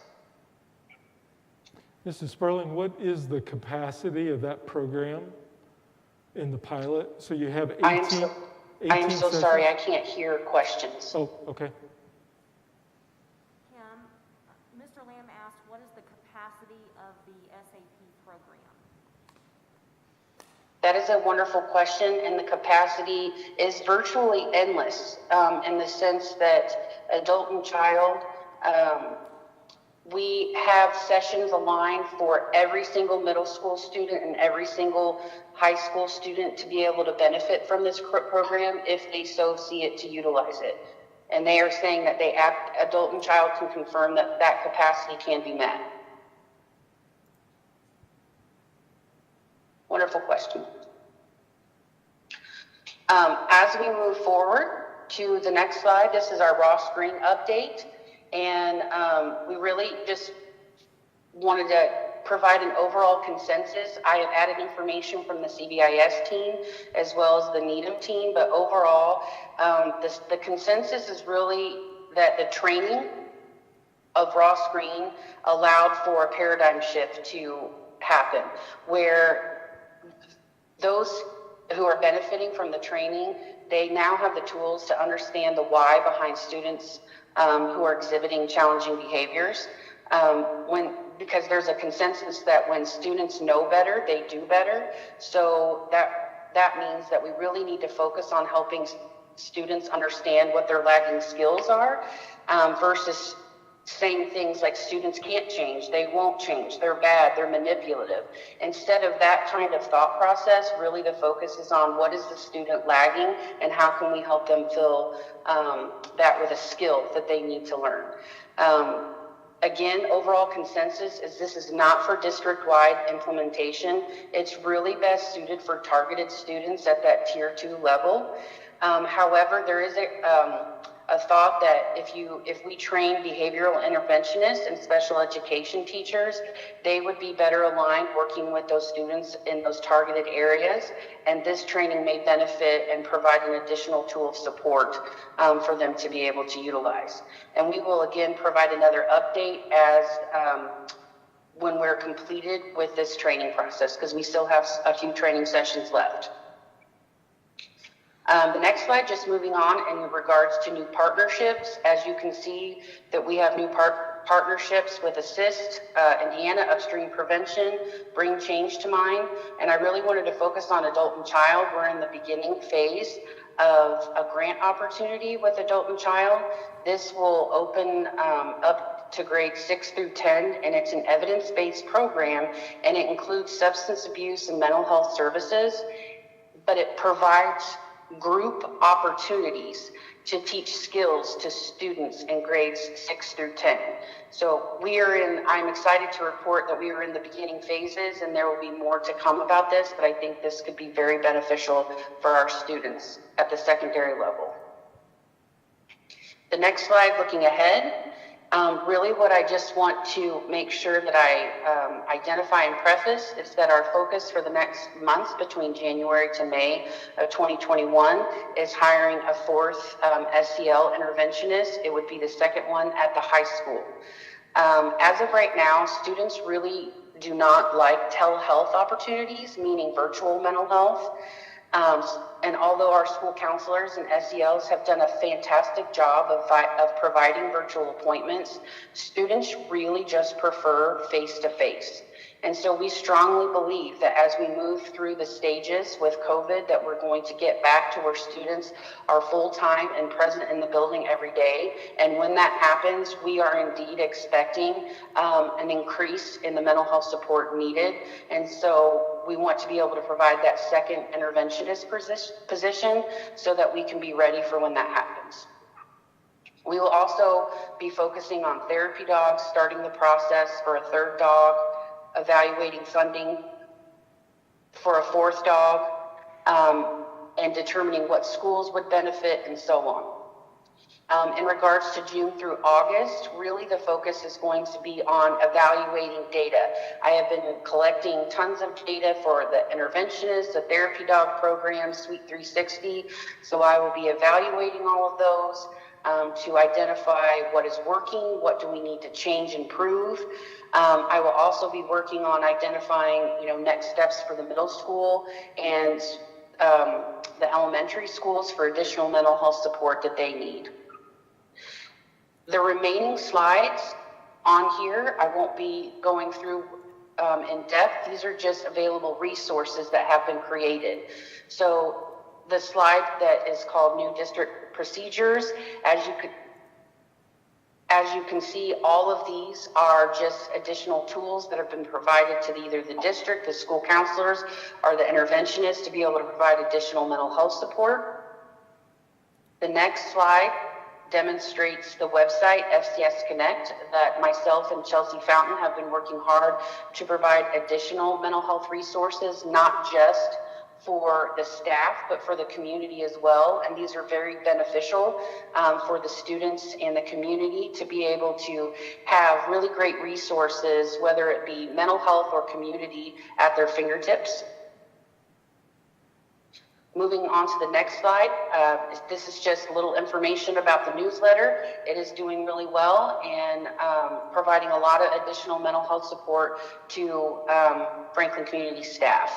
Mrs. Sperling, what is the capacity of that program in the pilot? So you have 18 I am so sessions? sorry, I can't hear questions. Oh, okay. Kim, Mr. Lamb asked, what is the capacity of the SAP program? That is a wonderful question, and the capacity is virtually endless in the sense that Adult and Child, we have sessions aligned for every single middle school student and every single high school student to be able to benefit from this program if they so see it to utilize it. And they are saying that Adult and Child can confirm that that capacity can be met. Wonderful question. As we move forward to the next slide, this is our Ross Green update. And we really just wanted to provide an overall consensus. I have added information from the CBIS team as well as the Needham team, but overall, the consensus is really that the training of Ross Green allowed for a paradigm shift to happen, where those who are benefiting from the training, they now have the tools to understand the why behind students who are exhibiting challenging behaviors. Because there's a consensus that when students know better, they do better. So that means that we really need to focus on helping students understand what their lagging skills are, versus saying things like students can't change, they won't change, they're bad, they're manipulative. Instead of that kind of thought process, really the focus is on what is the student lagging and how can we help them fill that with a skill that they need to learn. Again, overall consensus is this is not for district-wide implementation. It's really best suited for targeted students at that tier 2 level. However, there is a thought that if we train behavioral interventionists and special education teachers, they would be better aligned working with those students in those targeted areas. And this training may benefit and provide an additional tool of support for them to be able to utilize. And we will again provide another update as when we're completed with this training process, because we still have a few training sessions left. The next slide, just moving on in regards to new partnerships. As you can see that we have new partnerships with Assist, Indiana Upstream Prevention, Bring Change to Mind, and I really wanted to focus on adult and child. We're in the beginning phase of a grant opportunity with adult and child. This will open up to grades 6 through 10, and it's an evidence-based program, and it includes substance abuse and mental health services, but it provides group opportunities to teach skills to students in grades 6 through 10. So I'm excited to report that we are in the beginning phases, and there will be more to come about this, but I think this could be very beneficial for our students at the secondary level. The next slide, looking ahead, really what I just want to make sure that I identify and preface is that our focus for the next months between January to May of 2021 is hiring a 4th SEL interventionist. It would be the 2nd one at the high school. As of right now, students really do not like telehealth opportunities, meaning virtual mental health. And although our school counselors and SELs have done a fantastic job of providing virtual appointments, students really just prefer face-to-face. And so we strongly believe that as we move through the stages with COVID, that we're going to get back to where students are full-time and present in the building every day. And when that happens, we are indeed expecting an increase in the mental health support needed. And so we want to be able to provide that 2nd interventionist position so that we can be ready for when that happens. We will also be focusing on therapy dogs, starting the process for a 3rd dog, evaluating funding for a 4th dog, and determining what schools would benefit and so on. In regards to June through August, really the focus is going to be on evaluating data. I have been collecting tons of data for the interventionists, the therapy dog program, Suite 360. So I will be evaluating all of those to identify what is working, what do we need to change and improve. I will also be working on identifying, next steps for the middle school and the elementary schools for additional mental health support that they need. The remaining slides on here, I won't be going through in depth. These are just available resources that have been created. So the slide that is called New District Procedures, as you can see, all of these are just additional tools that have been provided to either the district, the school counselors, or the interventionists to be able to provide additional mental health support. The next slide demonstrates the website, FCS Connect, that myself and Chelsea Fountain have been working hard to provide additional mental health resources, not just for the staff, but for the community as well. And these are very beneficial for the students and the community to be able to have really great resources, whether it be mental health or community, at their fingertips. Moving on to the next slide, this is just a little information about the newsletter. It is doing really well and providing a lot of additional mental health support to Franklin community staff.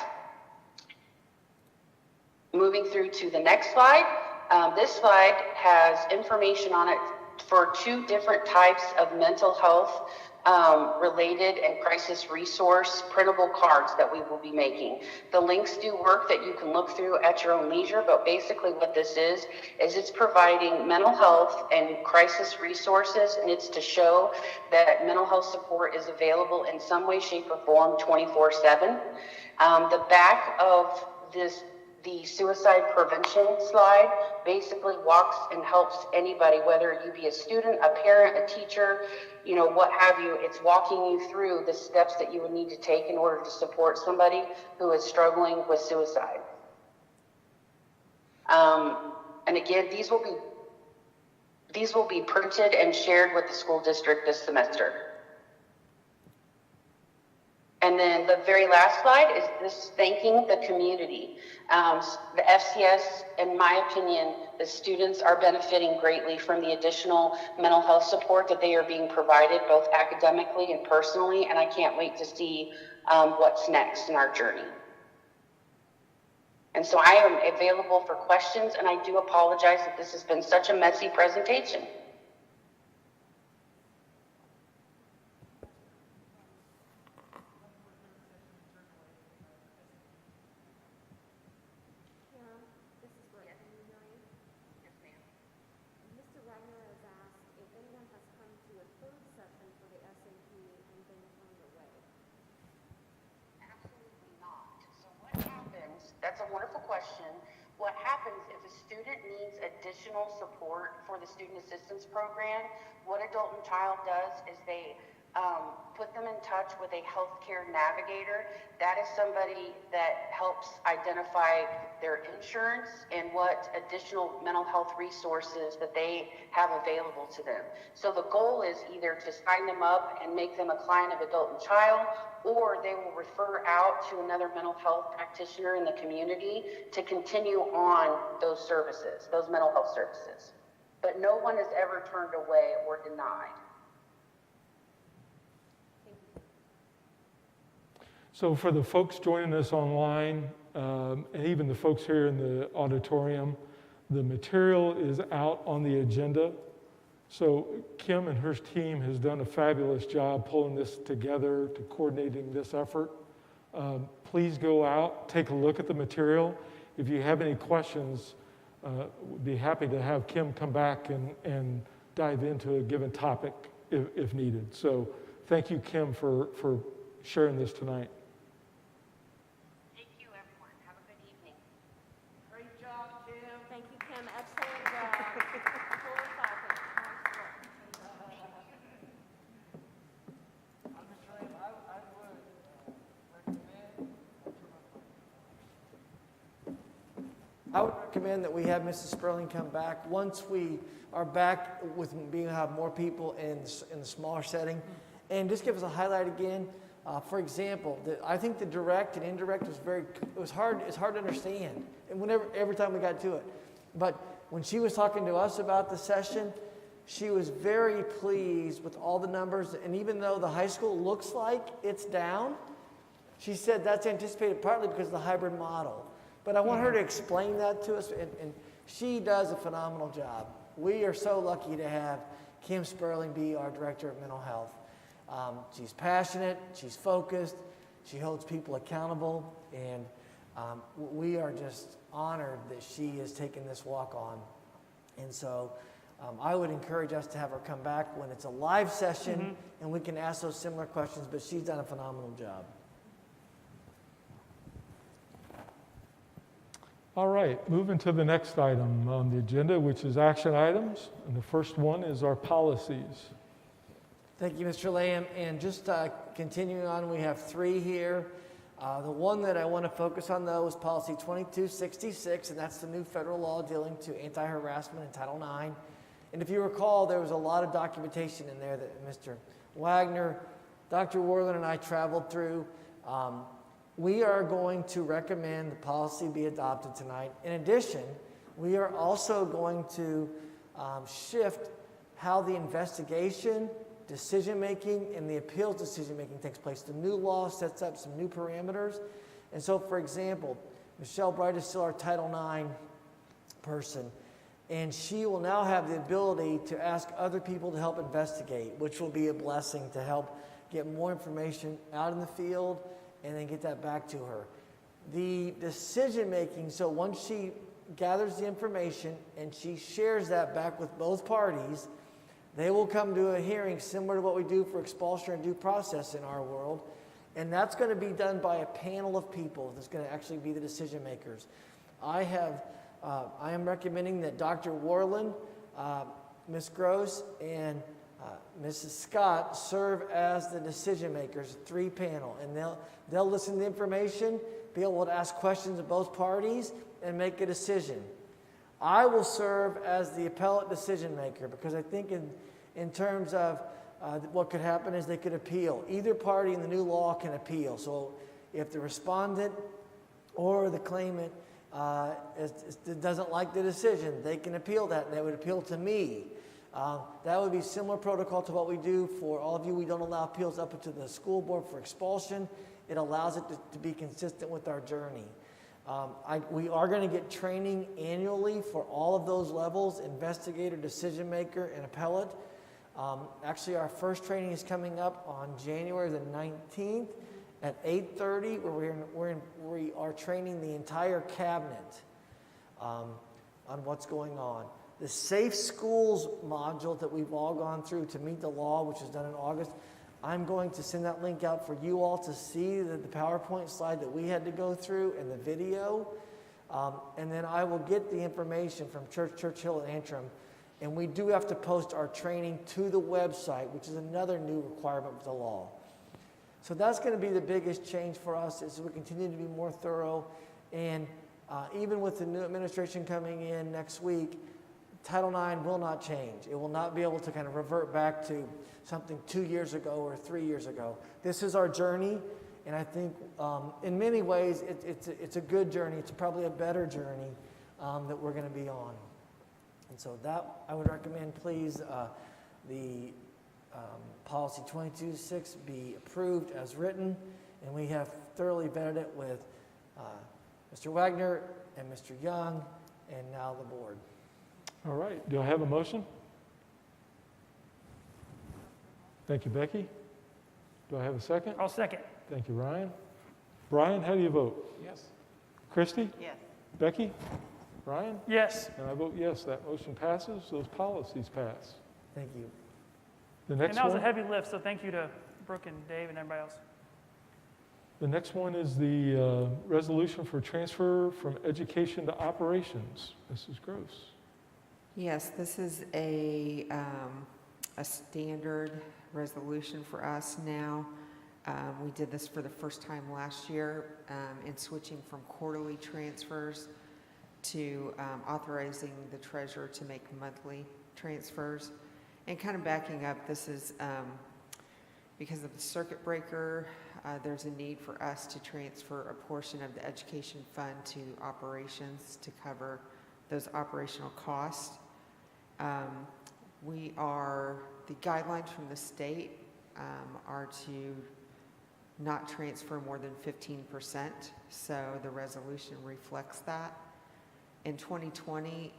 Moving through to the next slide, this slide has information on it for 2 different types of mental health related and crisis resource printable cards that we will be making. The links do work that you can look through at your own leisure, but basically what this is it's providing mental health and crisis resources, and it's to show that mental health support is available in some way, shape, or form 24/7. The back of the suicide prevention slide basically walks and helps anybody, whether you be a student, a parent, a teacher, what have you. It's walking you through the steps that you would need to take in order to support somebody who is struggling with suicide. And again, these will be These will be printed and shared with the school district this semester. And then the very last slide is this thanking the community. The FCS, in my opinion, the students are benefiting greatly from the additional mental health support that they are being provided, both academically and personally, and I can't wait to see what's next in our journey. And so I am available for questions, and I do apologize that this has been such a messy presentation. Mr. Wagner has asked if anyone has come to a third session for the SAT and been turned away. Absolutely not. So what happens, that's a wonderful question. What happens if a student needs additional support for the student assistance program, what Adult and Child does is they put them in touch with a healthcare navigator. That is somebody that helps identify their insurance and what additional mental health resources that they have available to them. So the goal is either to sign them up and make them a client of Adult and Child, or they will refer out to another mental health practitioner in the community to continue on those services, those mental health services. But no one is ever turned away or denied. So for the folks joining us online, and even the folks here in the auditorium, the material is out on the agenda. So Kim and her team has done a fabulous job pulling this together, to coordinating this effort. Please go out, take a look at the material. If you have any questions, we'd be happy to have Kim come back and dive into a given topic if needed. So thank you, Kim, for sharing this tonight. Thank you, everyone. Have a good evening. Great job, Kim. Thank you, Kim. Excellent job. Full of topic. I would recommend that we have Mrs. Sperling come back once we are back with being have more people in the smaller setting, and just give us a highlight again. For example, I think the direct and indirect was hard. It's hard to understand, and every time we got to it. But when she was talking to us about the session, she was very pleased with all the numbers. And even though the high school looks like it's down, she said that's anticipated partly because of the hybrid model. But I want her to explain that to us, and she does a phenomenal job. We are so lucky to have Kim Sperling be our Director of Mental Health. She's passionate, she's focused, she holds people accountable, and we are just honored that she has taken this walk on. And so I would encourage us to have her come back when it's a live session, and we can ask those similar questions, but she's done a phenomenal job. All right, moving to the next item on the agenda, which is action items. And the first one is our policies. Thank you, Mr. Lamb. And just continuing on, we have 3 here. The one that I want to focus on, though, is policy 2266, and that's the new federal law dealing to anti-harassment in Title IX. And if you recall, there was a lot of documentation in there that Mr. Wagner, Dr. Worland, and I traveled through. We are going to recommend the policy be adopted tonight. In addition, we are also going to shift how the investigation, decision-making, and the appeals decision-making takes place. The new law sets up some new parameters. And so, for example, Michelle Bright is still our Title IX person, and she will now have the ability to ask other people to help investigate, which will be a blessing to help get more information out in the field and then get that back to her. The decision-making, so once she gathers the information and she shares that back with both parties, they will come to a hearing similar to what we do for expulsion and due process in our world. And that's going to be done by a panel of people that's going to actually be the decision makers. I am recommending that Dr. Worland, Ms. Gross, and Mrs. Scott serve as the decision makers, 3 panel. And they'll listen to the information, be able to ask questions of both parties, and make a decision. I will serve as the appellate decision maker because I think in terms of what could happen is they could appeal. Either party in the new law can appeal. So if the respondent or the claimant doesn't like the decision, they can appeal that, and they would appeal to me. That would be similar protocol to what we do for all of you. We don't allow appeals up to the school board for expulsion. It allows it to be consistent with our journey. We are going to get training annually for all of those levels, investigator, decision maker, and appellate. Actually, our first training is coming up on January the 19th at 8:30, where we are training the entire cabinet on what's going on. The Safe Schools module that we've all gone through to meet the law, which was done in August, I'm going to send that link out for you all to see the PowerPoint slide that we had to go through and the video. And then I will get the information from Churchill and Antrim. And we do have to post our training to the website, which is another new requirement with the law. So that's going to be the biggest change for us as we continue to be more thorough. And even with the new administration coming in next week, Title IX will not change. It will not be able to kind of revert back to something 2 years ago or 3 years ago. This is our journey, and I think in many ways it's a good journey. It's probably a better journey that we're going to be on. And so that I would recommend, please, the policy 22.6 be approved as written, and we have thoroughly vetted it with Mr. Wagner and Mr. Young, and now the board. All right, do I have a motion? Thank you, Becky. Do I have a second? I'll second. Thank you, Ryan. Brian, how do you vote? Yes. Christy? Yes. Becky? Ryan? Yes. And I vote yes, that motion passes, those policies pass. Thank you. The And next that was a one, heavy lift, so thank you to Brooke and Dave and everybody else. the next one is the resolution for transfer from education to operations. Mrs. Gross. Yes, this is a standard resolution for us now. We did this for the first time last year in switching from quarterly transfers to authorizing the treasurer to make monthly transfers. And kind of backing up, this is because of the circuit breaker, there's a need for us to transfer a portion of the education fund to operations to cover those operational costs. The guidelines from the state are to not transfer more than 15%, so the resolution reflects that. In 2020,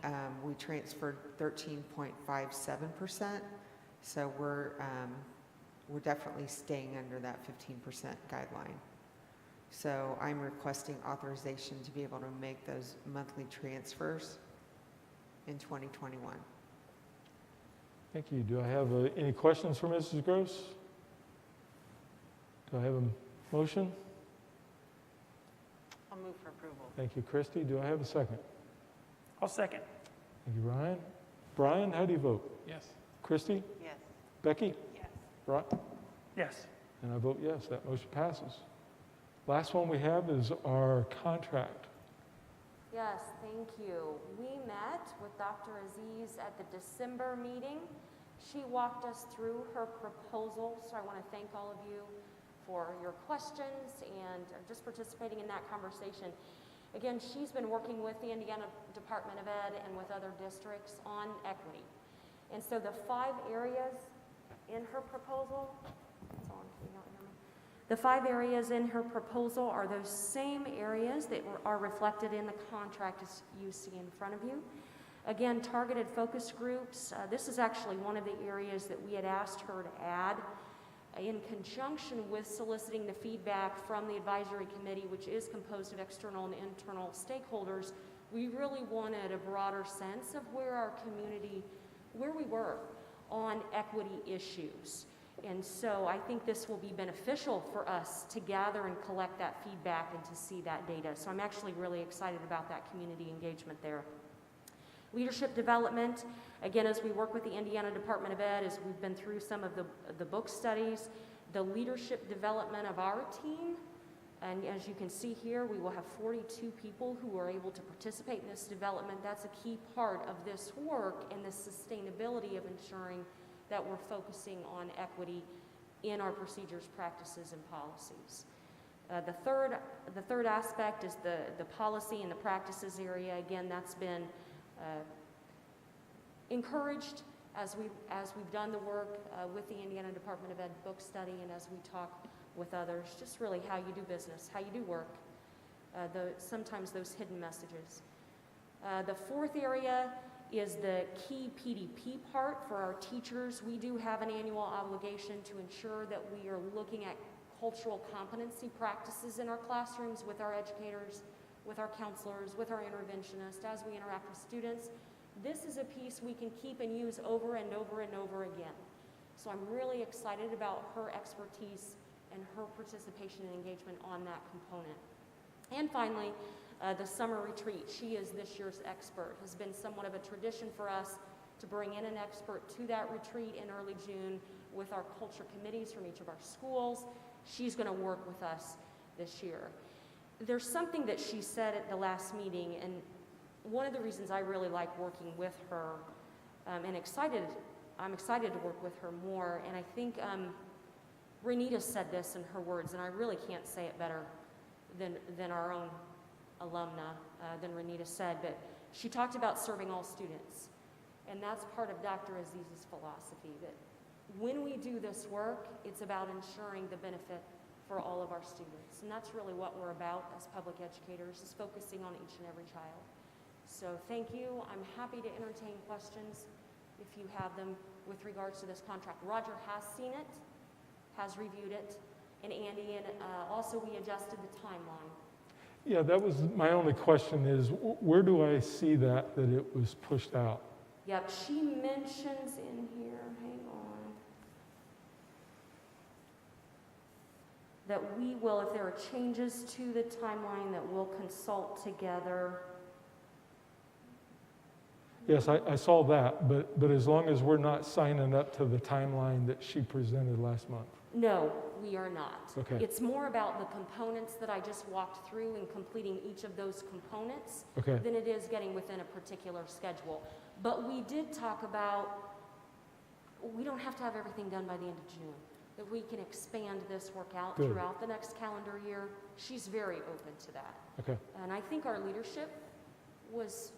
we transferred 13.57%, so we're definitely staying under that 15% guideline. So I'm requesting authorization to be able to make those monthly transfers in 2021. Thank you. Do I have any questions for Mrs. Gross? Do I have a motion? I'll move for approval. Thank you, Christy. Do I have a second? I'll second. Thank you, Ryan. Brian, how do you vote? Yes. Christy? Yes. Becky? Yes. Right? Yes. And I vote yes, that motion passes. Last one we have is our contract. Yes, thank you. We met with Dr. Aziz at the December meeting. She walked us through her proposal, so I want to thank all of you for your questions and just participating in that conversation. Again, she's been working with the Indiana Department of Ed and with other districts on equity. And so the 5 areas in her proposal, it's on, can you not hear me? The 5 areas in her proposal are those same areas that are reflected in the contract as you see in front of you. Again, targeted focus groups. This is actually one of the areas that we had asked her to add in conjunction with soliciting the feedback from the advisory committee, which is composed of external and internal stakeholders. We really wanted a broader sense of where our community, where we were on equity issues. And so I think this will be beneficial for us to gather and collect that feedback and to see that data. So I'm actually really excited about that community engagement there. Leadership development, again, as we work with the Indiana Department of Ed, as we've been through some of the book studies, the leadership development of our team And as you can see here, we will have 42 people who are able to participate in this development. That's a key part of this work and the sustainability of ensuring that we're focusing on equity in our procedures, practices, and policies. The third aspect is the policy and the practices area. Again, that's been encouraged as we've done the work with the Indiana Department of Ed book study, and as we talk with others, just really how you do business, how you do work, sometimes those hidden messages. The fourth area is the key PDP part for our teachers. We do have an annual obligation to ensure that we are looking at cultural competency practices in our classrooms with our educators, with our counselors, with our interventionists, as we interact with students. This is a piece we can keep and use over and over and over again. So I'm really excited about her expertise and her participation and engagement on that component. And finally, the summer retreat. She is this year's expert. Has been somewhat of a tradition for us to bring in an expert to that retreat in early June with our culture committees from each of our schools. She's going to work with us this year. There's something that she said at the last meeting, and one of the reasons I really like working with her, and I'm excited to work with her more, and I think Renita said this in her words, and I really can't say it better than our own alumna, than Renita said, but she talked about serving all students. And that's part of Dr. Aziz's philosophy, that when we do this work, it's about ensuring the benefit for all of our students. And that's really what we're about as public educators, is focusing on each and every child. So thank you. I'm happy to entertain questions if you have them with regards to this contract. Roger has seen it, has reviewed it, and Andy, and also we adjusted the timeline. Yeah, that was my only question is, where do I see that it was pushed out? Yep, she mentions in here, hang on, that we will, if there are changes to the timeline, that we'll consult together. Yes, I saw that, but as long as we're not signing up to the timeline that she presented last month. No, we are not. Okay. It's more about the components that I just walked through and completing each of those components Okay. than it is getting within a particular schedule. But we did talk about, we don't have to have everything done by the end of June, that we can expand this work out Good. throughout the next calendar year. She's very open to that. Okay. And I think our leadership was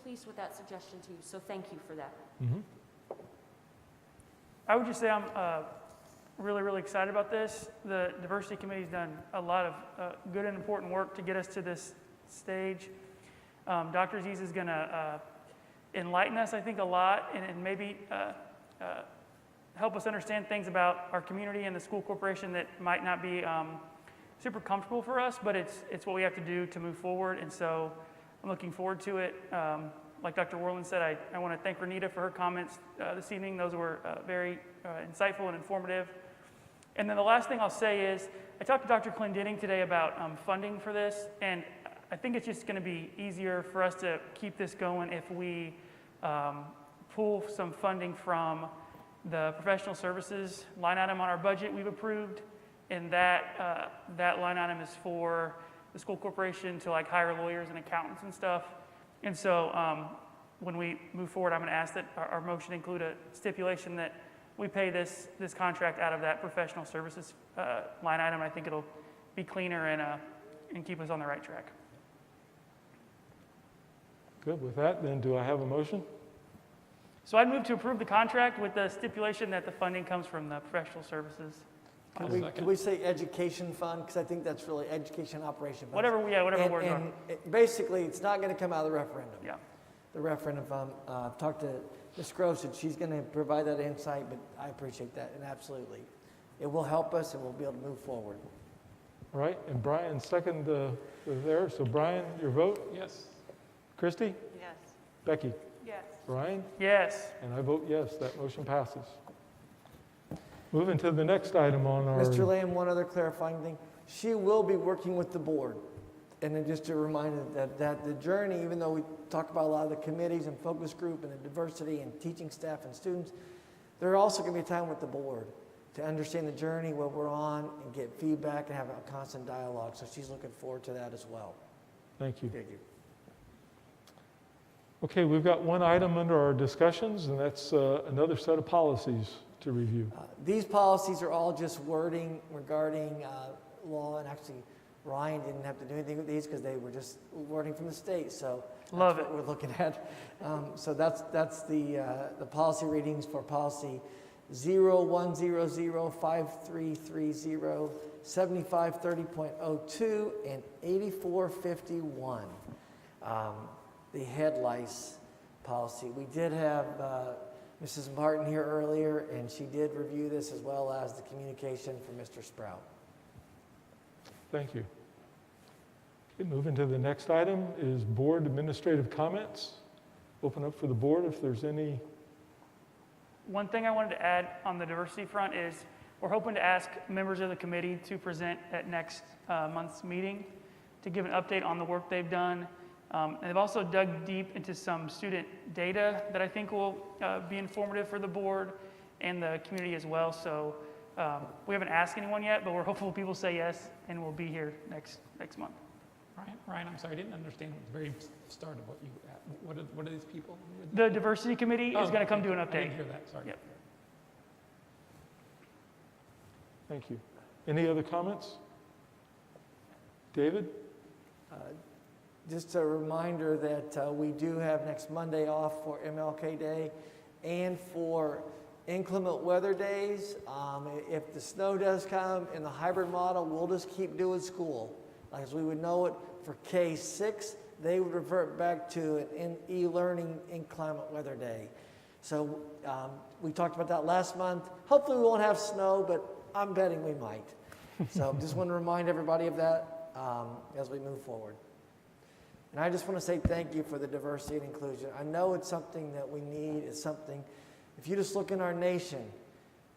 pleased with that suggestion too, so thank you for that. Mm-hmm. I would just say I'm really, really excited about this. The Diversity Committee's done a lot of good and important work to get us to this stage. Dr. Aziz is going to enlighten us, I think, a lot, and maybe help us understand things about our community and the school corporation that might not be super comfortable for us, but it's what we have to do to move forward, and so I'm looking forward to it. Like Dr. Worland said, I want to thank Renita for her comments this evening. Those were very insightful and informative. And then the last thing I'll say is, I talked to Dr. Clendenning today about funding for this, and I think it's just going to be easier for us to keep this going if we pull some funding from the professional services line item on our budget we've approved, and that line item is for the school corporation to like hire lawyers and accountants and stuff. And so when we move forward, I'm going to ask that our motion include a stipulation that we pay this contract out of that professional services line item. I think it'll be cleaner and keep us on the right track. Good. With that, then, do I have a motion? So I'd move to approve the contract with the stipulation that the funding comes from the professional services. Can we say education fund? Because I think that's really education operation fund. Whatever the words are. And basically, it's not going to come out of the referendum. Yeah. The referendum fund, I've talked to Ms. Gross, and she's going to provide that insight, but I appreciate that, and absolutely. It will help us, and we'll be able to move forward. All right, and Brian, second there. So Brian, your vote? Yes. Christy? Yes. Becky? Yes. Brian? Yes. And I vote yes, that motion passes. Moving to the next item on our... Mr. Lamb, one other clarifying thing. She will be working with the board. And then just a reminder that the journey, even though we talk about a lot of the committees and focus group and the diversity and teaching staff and students, there are also going to be time with the board to understand the journey, what we're on, and get feedback and have a constant dialogue. So she's looking forward to that as well. Thank you. Thank you. Okay, we've got one item under our discussions, and that's another set of policies to review. These policies are all just wording regarding law, and actually Ryan didn't have to do anything with these because they were just wording from the state. So Love that's it. what we're looking at. So that's the policy readings for policy 01005330, 7530.02, and 8451. The head lice policy. We did have Mrs. Martin here earlier, and she did review this as well as the communication from Mr. Sprout. Thank you. Okay, moving to the next item is board administrative comments. Open up for the board if there's any. One thing I wanted to add on the diversity front is we're hoping to ask members of the committee to present at next month's meeting to give an update on the work they've done. And they've also dug deep into some student data that I think will be informative for the board and the community as well. So we haven't asked anyone yet, but we're hopeful people say yes, and we'll be here next month. Ryan, I'm sorry, I didn't understand at the very start of what you, what are these people? The diversity committee is going to come do an I update. didn't hear that, sorry. Yep. Thank you. Any other comments? David? Just a reminder that we do have next Monday off for MLK Day and for inclement weather days. If the snow does come in the hybrid model, we'll just keep doing school. As we would know it for K-6, they would revert back to an e-learning inclement weather day. So we talked about that last month. Hopefully we won't have snow, but I'm betting we might. So just want to remind everybody of that as we move forward. And I just want to say thank you for the diversity and inclusion. I know it's something that we need. It's something, if you just look in our nation,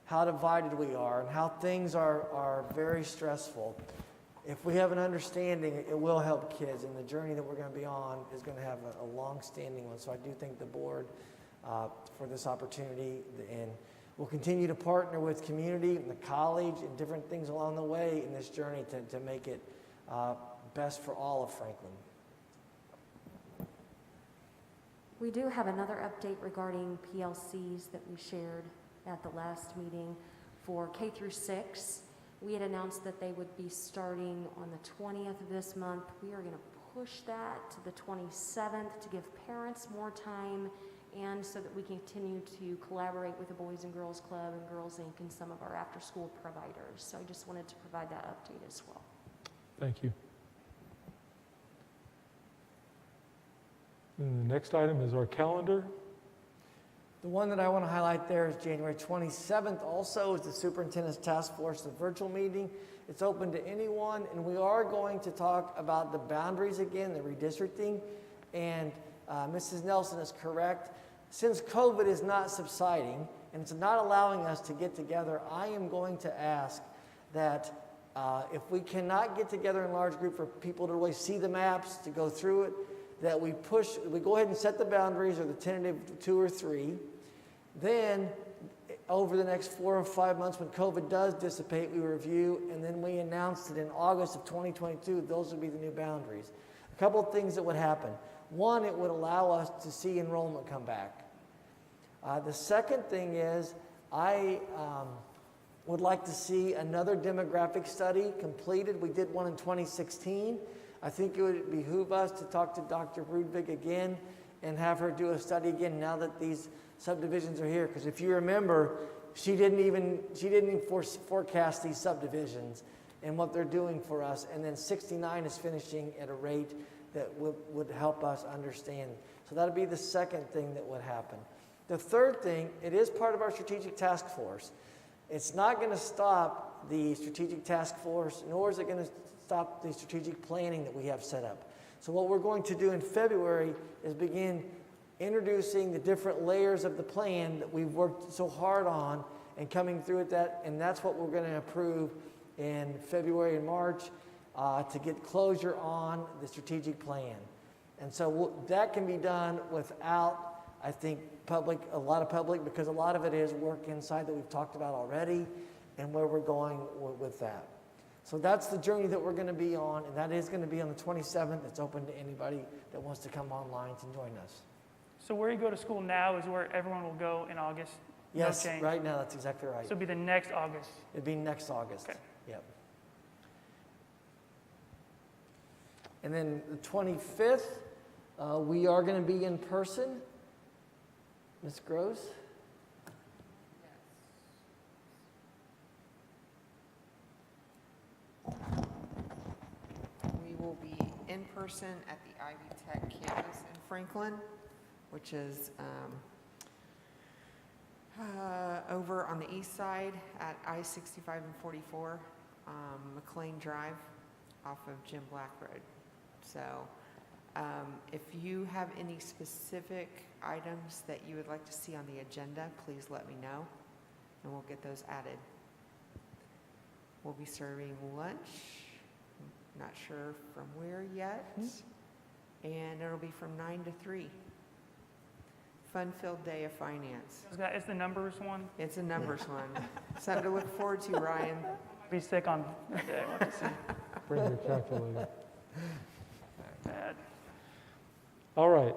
how divided we are and how things are very stressful. If we have an understanding, it will help kids, and the journey that we're going to be on is going to have a long-standing one. So I do thank the board for this opportunity, and we'll continue to partner with community and the college and different things along the way in this journey to make it best for all of Franklin. We do have another update regarding PLCs that we shared at the last meeting for K through 6. We had announced that they would be starting on the 20th of this month. We are going to push that to the 27th to give parents more time and so that we can continue to collaborate with the Boys and Girls Club and Girls Inc. and some of our after-school providers. So I just wanted to provide that update as well. Thank you. And the next item is our calendar. The one that I want to highlight there is January 27th also is the Superintendent's Task Force, the virtual meeting. It's open to anyone, and we are going to talk about the boundaries again, the redistricting. And Mrs. Nelson is correct. Since COVID is not subsiding and it's not allowing us to get together, I am going to ask that if we cannot get together in large group for people to really see the maps, to go through it, that we go ahead and set the boundaries or the tentative 2 or 3. Then over the next 4 or 5 months when COVID does dissipate, we review, and then we announced it in August of 2022, those would be the new boundaries. A couple of things that would happen. One, it would allow us to see enrollment come back. The second thing is I would like to see another demographic study completed. We did one in 2016. I think it would behoove us to talk to Dr. Rudvig again and have her do a study again now that these subdivisions are here. Because if you remember, she didn't even forecast these subdivisions and what they're doing for us. And then 69 is finishing at a rate that would help us understand. So that would be the second thing that would happen. The third thing, it is part of our strategic task force. It's not going to stop the strategic task force, nor is it going to stop the strategic planning that we have set up. So what we're going to do in February is begin introducing the different layers of the plan that we've worked so hard on and coming through at that, and that's what we're going to approve in February and March to get closure on the strategic plan. And so that can be done without, I think, a lot of public, because a lot of it is work inside that we've talked about already. and where we're going with that. So that's the journey that we're going to be on, and that is going to be on the 27th. It's open to anybody that wants to come online to join us. So where you go to school now is where everyone will go in August? No Yes, change? right now, that's exactly right. So it'll be the next August? It'd be next August. Okay. Yep. And then the 25th, we are going to be in person. Ms. Gross? We will be in person at the Ivy Tech campus in Franklin, which is over on the east side at I-65 and 44, McLean Drive off of Jim Black Road. So if you have any specific items that you would like to see on the agenda, please let me know, and we'll get those added. We'll be serving lunch, not sure from where yet, and it'll be from 9 to 3. Fun-filled day of finance. It's the numbers one? It's a numbers one. Something to look forward to, Ryan. Be sick on that day. What to see. Bring your calculator. Bad. All right,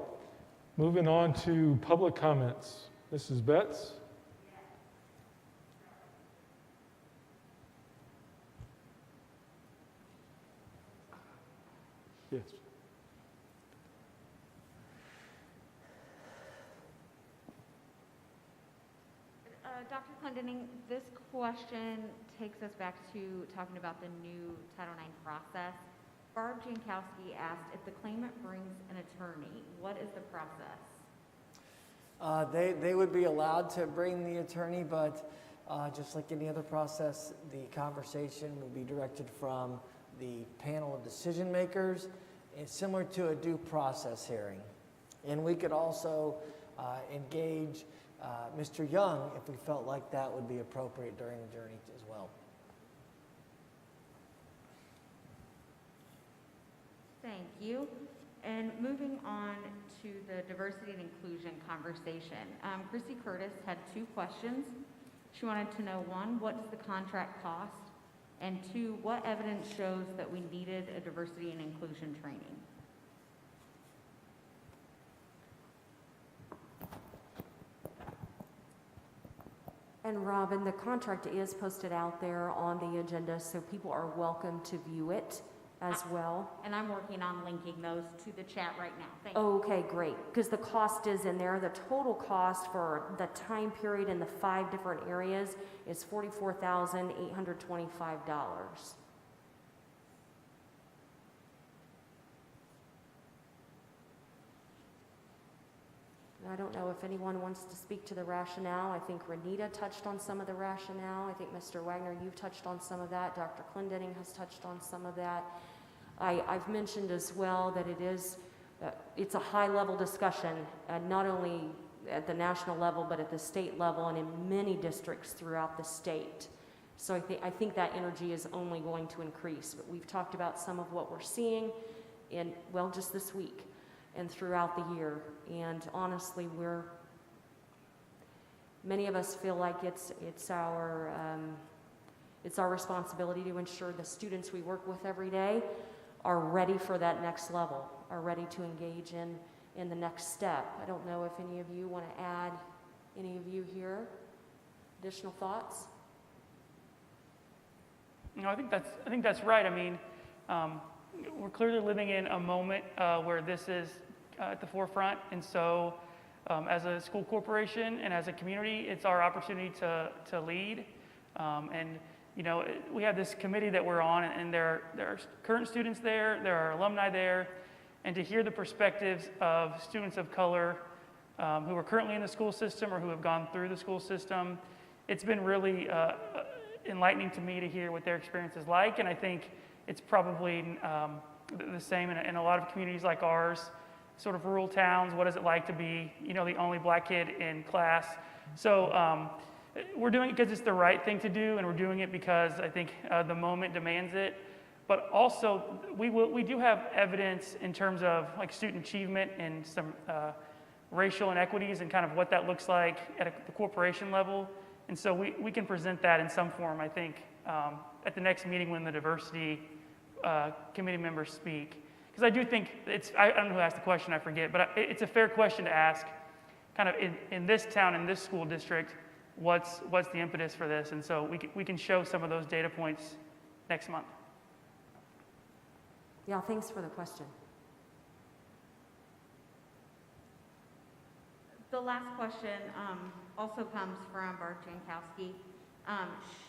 moving on to public comments. Mrs. Betts? Yes. Dr. Clendening, this question takes us back to talking about the new Title IX process. Barb Jankowski asked if the claimant brings an attorney, what is the process? They would be allowed to bring the attorney, but just like any other process, the conversation would be directed from the panel of decision makers. It's similar to a due process hearing. And we could also engage Mr. Young if we felt like that would be appropriate during the journey as well. Thank you. And moving on to the diversity and inclusion conversation. Chrissy Curtis had 2 questions. She wanted to know, 1, what does the contract cost? And 2, what evidence shows that we needed a diversity and inclusion training? And Robin, the contract is posted out there on the agenda, so people are welcome to view it as well. And I'm working on linking those to the chat right now. Thank you. Okay, great, because the cost is in there. The total cost for the time period in the 5 different areas is $44,825. I don't know if anyone wants to speak to the rationale. I think Renita touched on some of the rationale. I think Mr. Wagner, you've touched on some of that. Dr. Clendening has touched on some of that. I've mentioned as well that it's a high-level discussion, not only at the national level, but at the state level and in many districts throughout the state. So I think that energy is only going to increase. But we've talked about some of what we're seeing just this week and throughout the year. And honestly, many of us feel like it's our responsibility to ensure the students we work with every day are ready for that next level, are ready to engage in the next step. I don't know if any of you want to add, any of you here, additional thoughts? No, I think that's right. I mean, we're clearly living in a moment where this is at the forefront, and so as a school corporation and as a community, it's our opportunity to lead. And you know, we have this committee that we're on, and there are current students there, there are alumni there, and to hear the perspectives of students of color who are currently in the school system or who have gone through the school system, it's been really enlightening to me to hear what their experience is like, and I think it's probably the same in a lot of communities like ours, sort of rural towns. What is it like to be, you know, the only black kid in class? So we're doing it because it's the right thing to do, and we're doing it because I think the moment demands it. But also, we do have evidence in terms of like student achievement and some racial inequities and kind of what that looks like at the corporation level. And so we can present that in some form, I think, at the next meeting when the diversity committee members speak. Because I do think I don't know who asked the question, I forget, but it's a fair question to ask, kind of in this town, in this school district, what's the impetus for this? And so we can show some of those data points next month. Yeah, thanks for the question. The last question also comes from Barb Jankowski.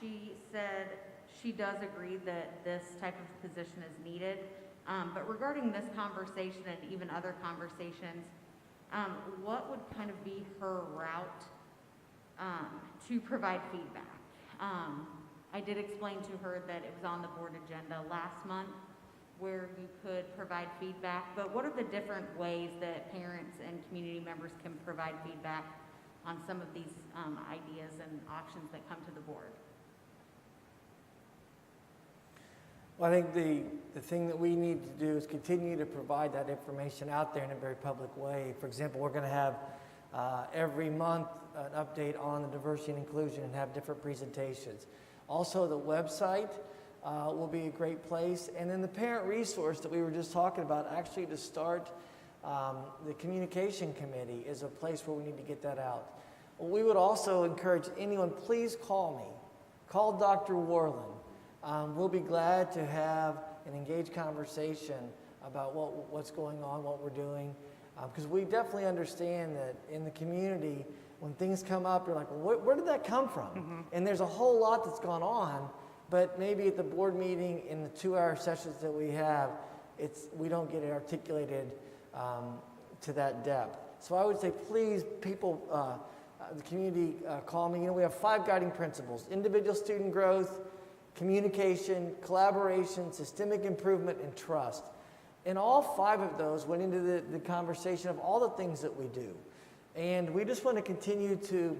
She said she does agree that this type of position is needed, but regarding this conversation and even other conversations, what would kind of be her route to provide feedback? I did explain to her that it was on the board agenda last month where you could provide feedback, but what are the different ways that parents and community members can provide feedback on some of these ideas and options that come to the board? Well, I think the thing that we need to do is continue to provide that information out there in a very public way. For example, we're going to have every month an update on the diversity and inclusion and have different presentations. Also, the website will be a great place. And then the parent resource that we were just talking about, actually to start the communication committee is a place where we need to get that out. We would also encourage anyone, please call me. Call Dr. Warland. We'll be glad to have an engaged conversation about what's going on, what we're doing, because we definitely understand that in the community, when things come up, you're like, well, where did that come from? Mm-hmm. And there's a whole lot that's gone on, but maybe at the board meeting in the 2-hour sessions that we have, we don't get it articulated to that depth. So I would say, please, people, the community, call me. You know, we have 5 guiding principles: individual student growth, communication, collaboration, systemic improvement, and trust. And all 5 of those went into the conversation of all the things that we do. And we just want to continue to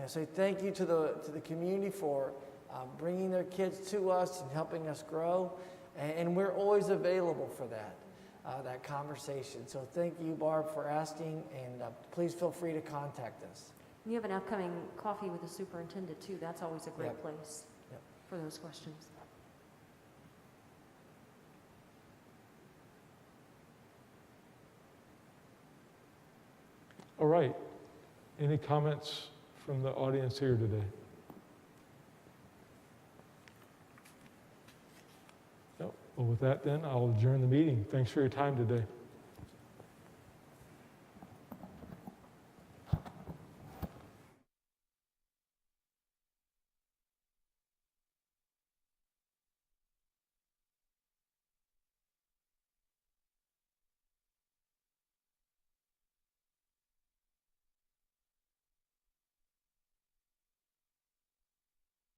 say thank you to the community for bringing their kids to us and helping us grow. And we're always available for that conversation. So thank you, Barb, for asking, and please feel free to contact us. You have an upcoming coffee with the superintendent, too. That's always a great Yep. place for those questions. All right. Any comments from the audience here today? No? Well, with that then, I'll adjourn the meeting. Thanks for your time today.